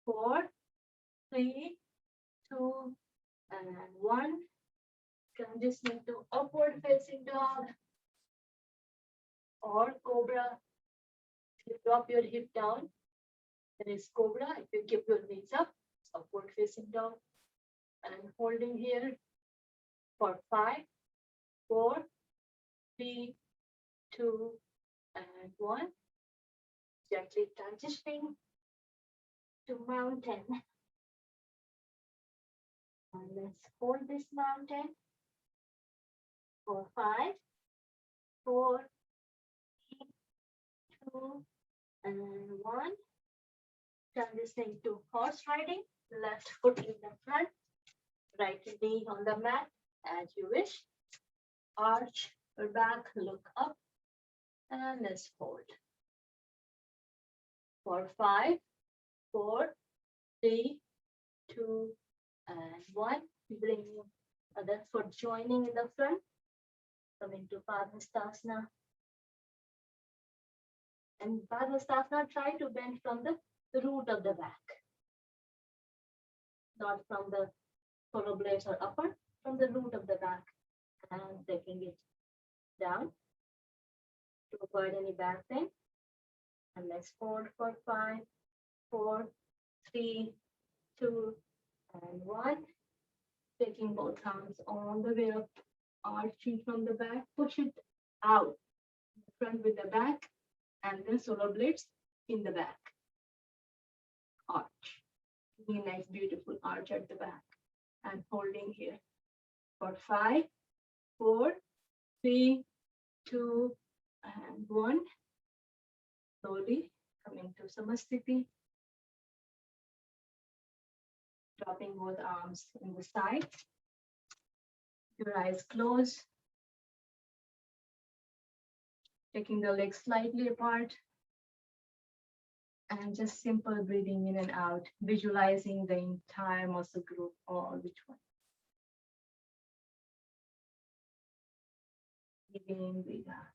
4, 3, 2, and 1. Transitioning to upward facing dog or cobra. If you drop your hip down, there is cobra. If you keep your knees up, it's upward facing dog. And holding here for 5, 4, 3, 2, and 1. Gently transitioning to mountain. And let's hold this mountain for 5, 4, 3, 2, and 1. Transitioning to horse riding. Left foot in the front, right knee on the mat as you wish. Arch your back, look up, and let's hold. For 5, 4, 3, 2, and 1. Bring other foot joining in the front. Coming to Padmastasana. And Padmastasana, try to bend from the root of the back. Not from the shoulder blades or upper, from the root of the back. And taking it down to avoid any back pain. And let's hold for 5, 4, 3, 2, and 1. Taking both arms all the way up, arching from the back, push it out, front with the back, and then shoulder blades in the back. Arch. Giving a nice, beautiful arch at the back. And holding here for 5, 4, 3, 2, and 1. Slowly coming to Samasthiti. Dropping both arms in the side. Your eyes closed. Taking the legs slightly apart. And just simple breathing in and out, visualizing the entire muscle group, all which one. Breathe in, breathe out.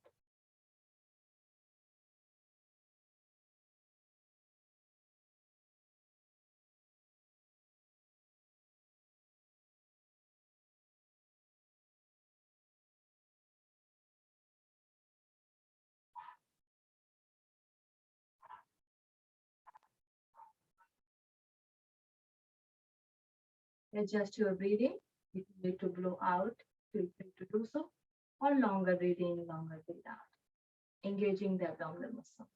Adjust your breathing. If you need to blow out, feel free to do so. Or longer breathe in, longer breathe out, engaging the abdominal muscles.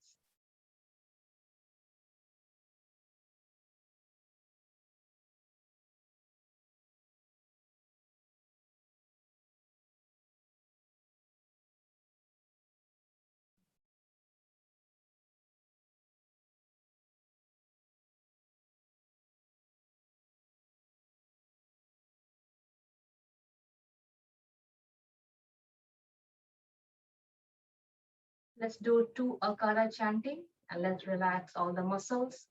Let's do 2 akara chanting and let's relax all the muscles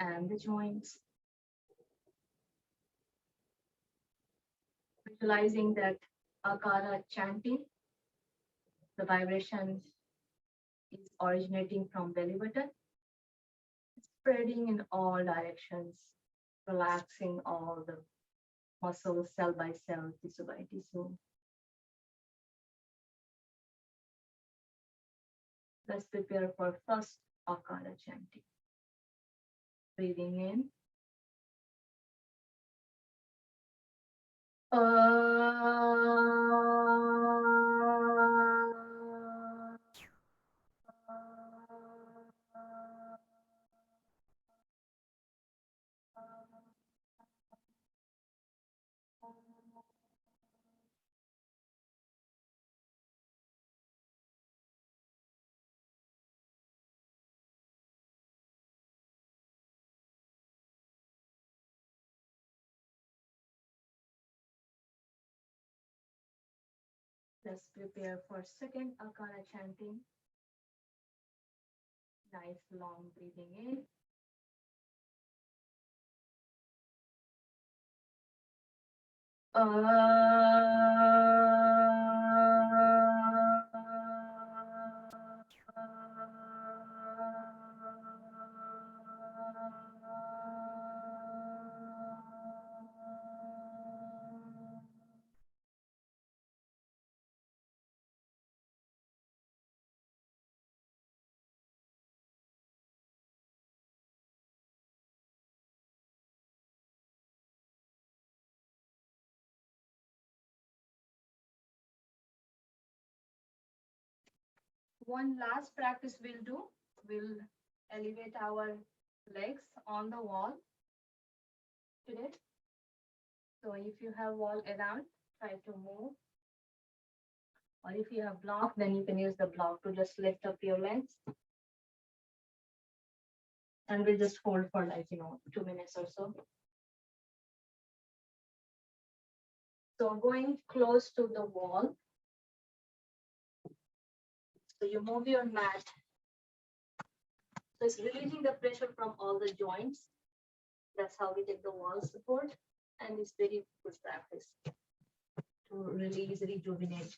and the joints. Visualizing that akara chanting, the vibration is originating from belly button, spreading in all directions, relaxing all the muscles cell by cell, tissue by tissue. Let's prepare for first akara chanting. Breathing in. Let's prepare for second akara chanting. Nice long breathing in. One last practice we'll do. We'll elevate our legs on the wall today. So if you have wall around, try to move. Or if you have block, then you can use the block to just lift up your legs. And we'll just hold for 2 minutes or so. So going close to the wall. So you move your mat. So it's releasing the pressure from all the joints. That's how we take the wall support. And it's very good practice to release, rejuvenate,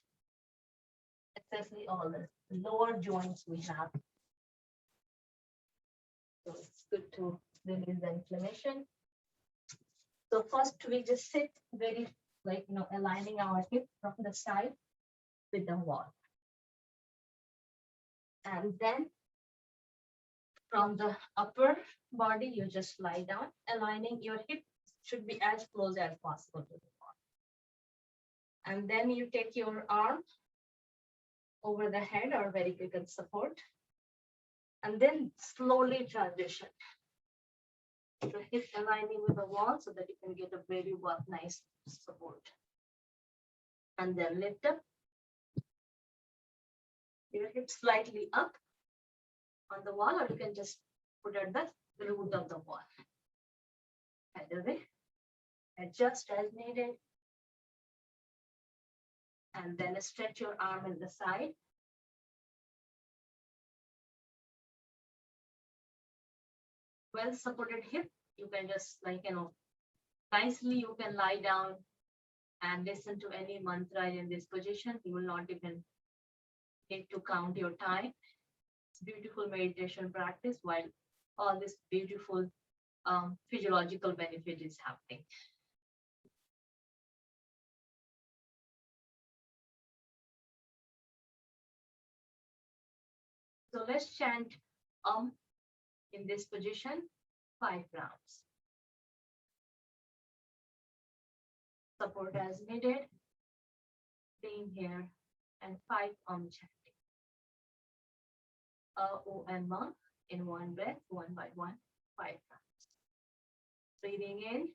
especially all the lower joints we have. So it's good to release the inflammation. So first we just sit very aligning our hip from the side with the wall. And then from the upper body, you just lie down, aligning your hip should be as close as possible to the wall. And then you take your arm over the head or very quick and support. And then slowly transition. So hip aligning with the wall so that you can get a very nice support. And then lift up. Your hip slightly up on the wall, or you can just put at the root of the wall. Either way, adjust as needed. And then stretch your arm in the side. Well supported hip, you can just nicely you can lie down and listen to any mantra in this position. You will not even need to count your time. It's beautiful meditation practice while all this beautiful physiological benefit is happening. So let's chant in this position 5 rounds. Support as needed. staying here and 5 chanting. O and Ma in one breath, one by one, 5 times. Breathing in.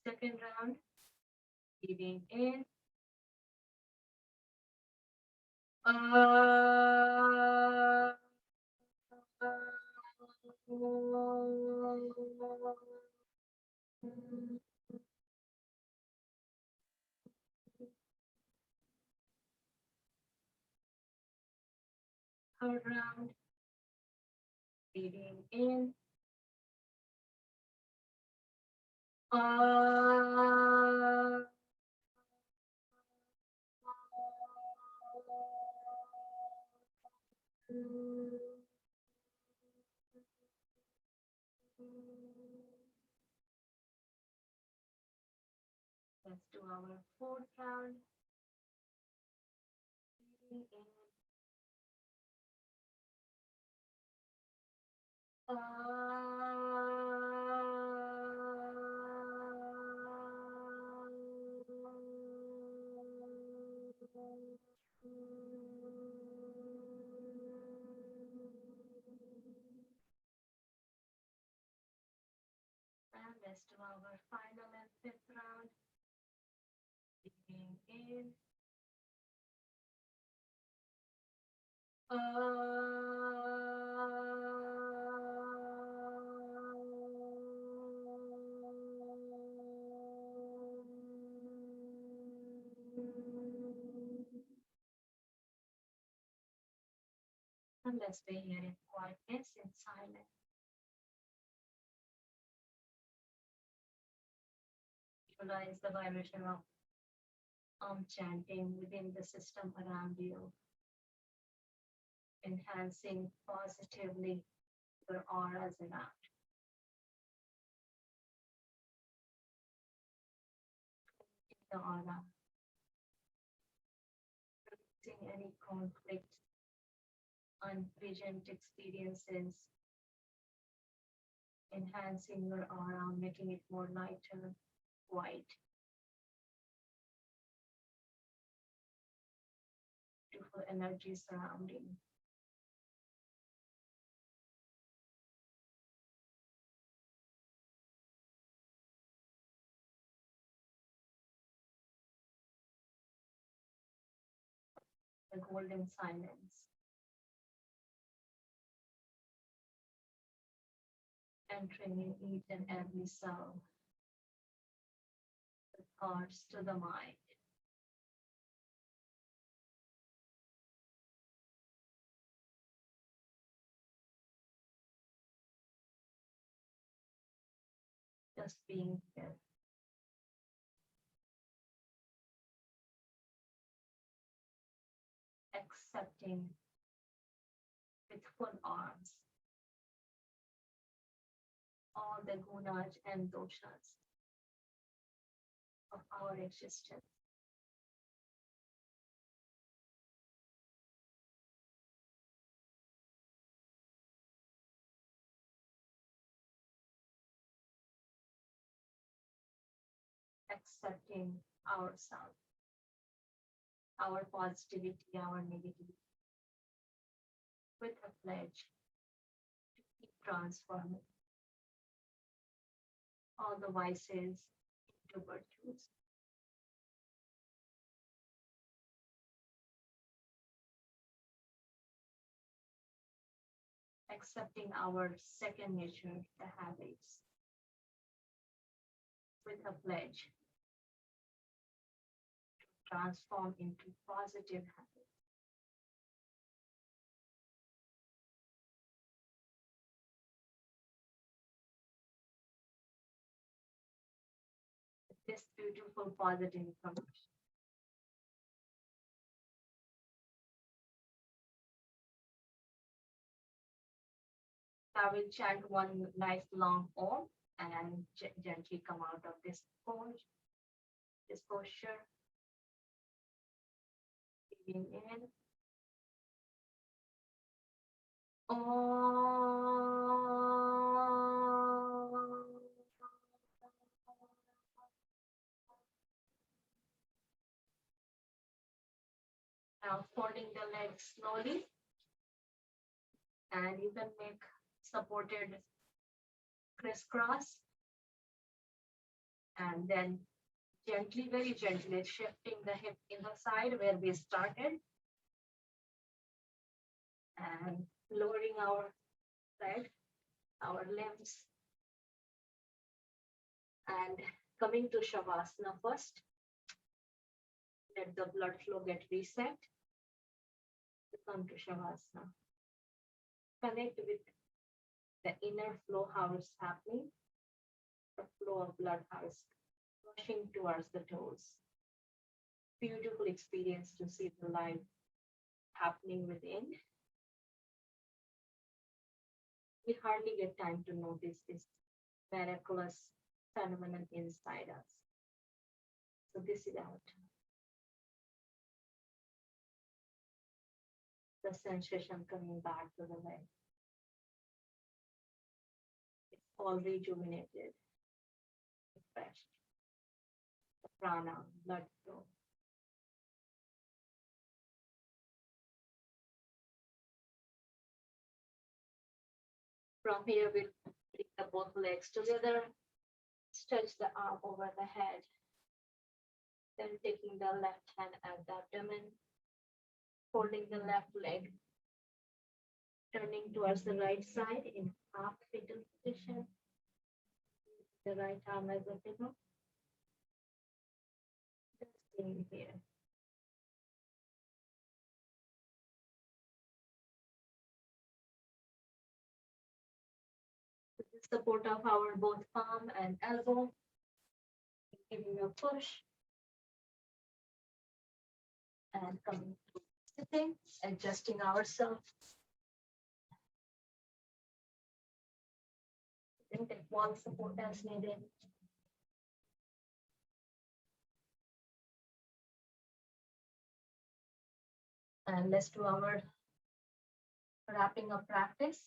Second round, breathing in. Third round, breathing in. Let's do our fourth round. Breathing in. And let's do our final and fifth round. Breathing in. And let's stay here in quietness, in silence. Visualize the vibration of chanting within the system around you, enhancing positively your auras around. The aura, releasing any conflict, unpleasant experiences, enhancing your aura, making it more lighter, white. Beautiful energy surrounding. The golden silence. Entering in each and every cell. The thoughts to the mind. Just being here. Accepting with full arms all the gunas and doshas of our existence. Accepting ourselves, our positivity, our negativity, with a pledge to keep transforming all the vices into virtues. Accepting our second nature, the habits, with a pledge to transform into positive habits. This beautiful positive information. I will chant one nice long Om and gently come out of this pose this posture. Breathing in. Now folding the legs slowly, and you can make supported crisscross, and then gently, very gently shifting the hip in the side where we started, and lowering our head, our limbs, and coming to Shavasana first. Let the blood flow get reset. To come to Shavasana. Connect with the inner flow, how it's happening. The flow of blood, how it's rushing towards the toes. Beautiful experience to see the life happening within. We hardly get time to notice this miraculous phenomenon inside us. So this is our time. The sensation coming back to the leg. It's all rejuvenated, refreshed. The prana, blood flow. From here, we'll bring the both legs together, stretch the arm over the head, then taking the left hand at the abdomen, holding the left leg, turning towards the right side in half fetal position, the right arm as a pillow. Just staying here. With the support of our both palm and elbow, giving a push, and coming to sitting, adjusting ourselves. Then take wall support as needed. And let's do our wrapping up practice.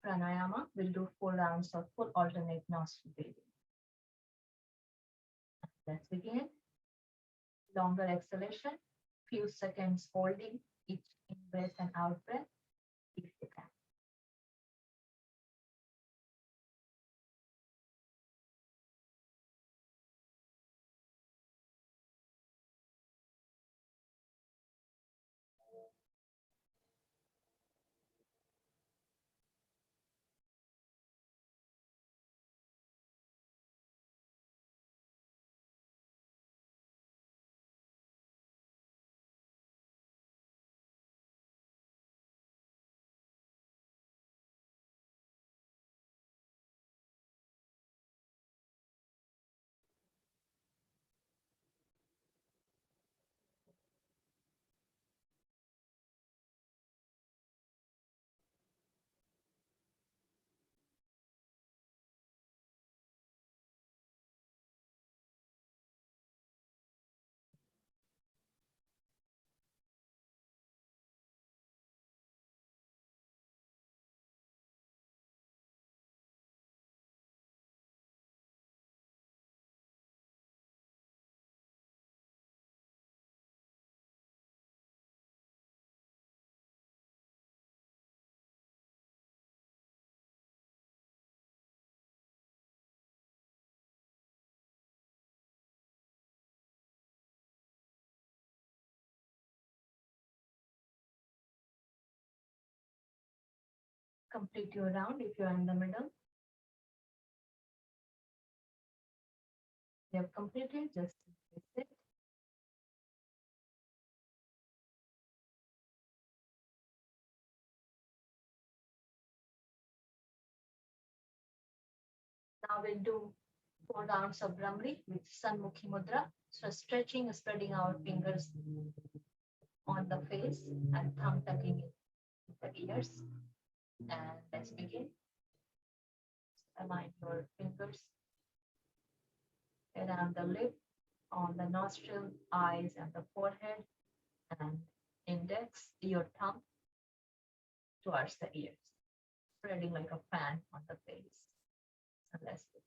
Pranayama, we'll do 4 rounds of full alternate nostril breathing. Let's begin. Longer exhalation, few seconds holding each in-breath and out-breath, if you can. Complete your round if you are in the middle. You have completed, just sit. Now we'll do 4 rounds of Brahmari with Sanmukhi Mudra. So stretching, spreading our fingers on the face and thumb tucking in the ears. And let's begin. Align your fingers around the lip, on the nostril, eyes, and the forehead, and index, your thumb towards the ears, spreading like a fan on the face. And let's do it.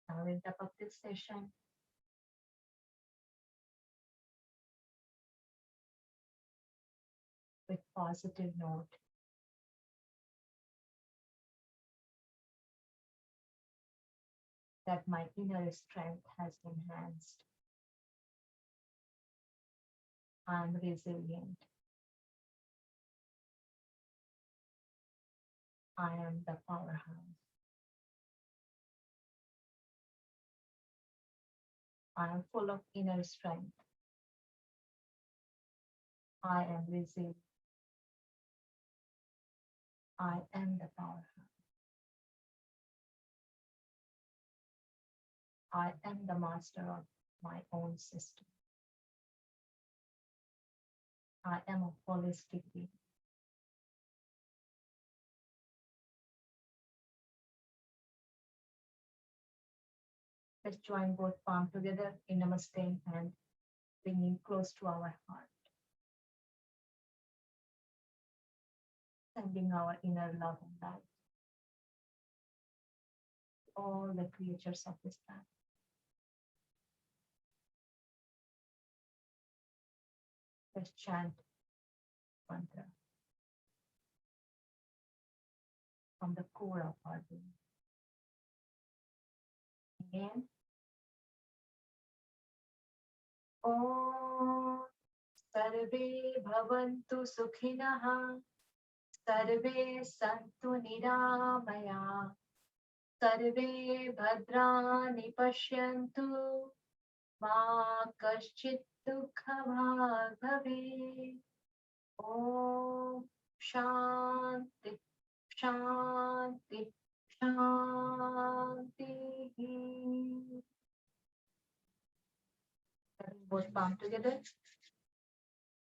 Now we'll wrap up this session with positive note. That my inner strength has enhanced. I'm resilient. I am the powerhouse. I am full of inner strength. I am resilient. I am the powerhouse. I am the master of my own system. I am a holistic being. Let's join both palms together in Namaste and bringing close to our heart. Sending our inner love and light to all the creatures of this planet. Let's chant mantra from the core of our being. Again. Om Sarve Bhavantu Sukhinah, Sarve Santu Niramaya, Sarve Bhadrani Pashyantu, Ma Kaschit Dukha Bhave. Om Shanti Shanti Shanti. Both palms together,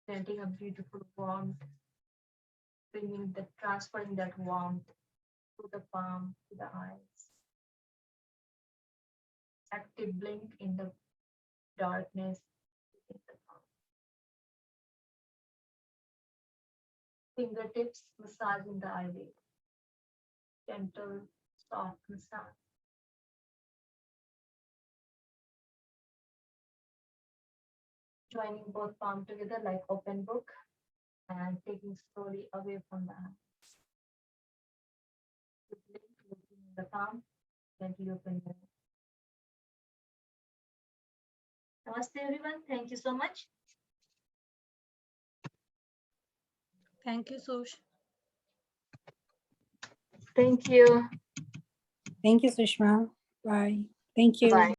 sending a beautiful warmth, transferring that warmth to the palm, to the eyes. Active blink in the darkness. In the palm. Fingertips massaging the eyelid. Gentle, soft massage. Joining both palms together like open book and taking slowly away from the eyes. Blink, looking in the palm, gently open your eyes. Namaste everyone. Thank you so much. Thank you, Sosh. Thank you. Thank you, Sushma. Bye. Thank you. Bye.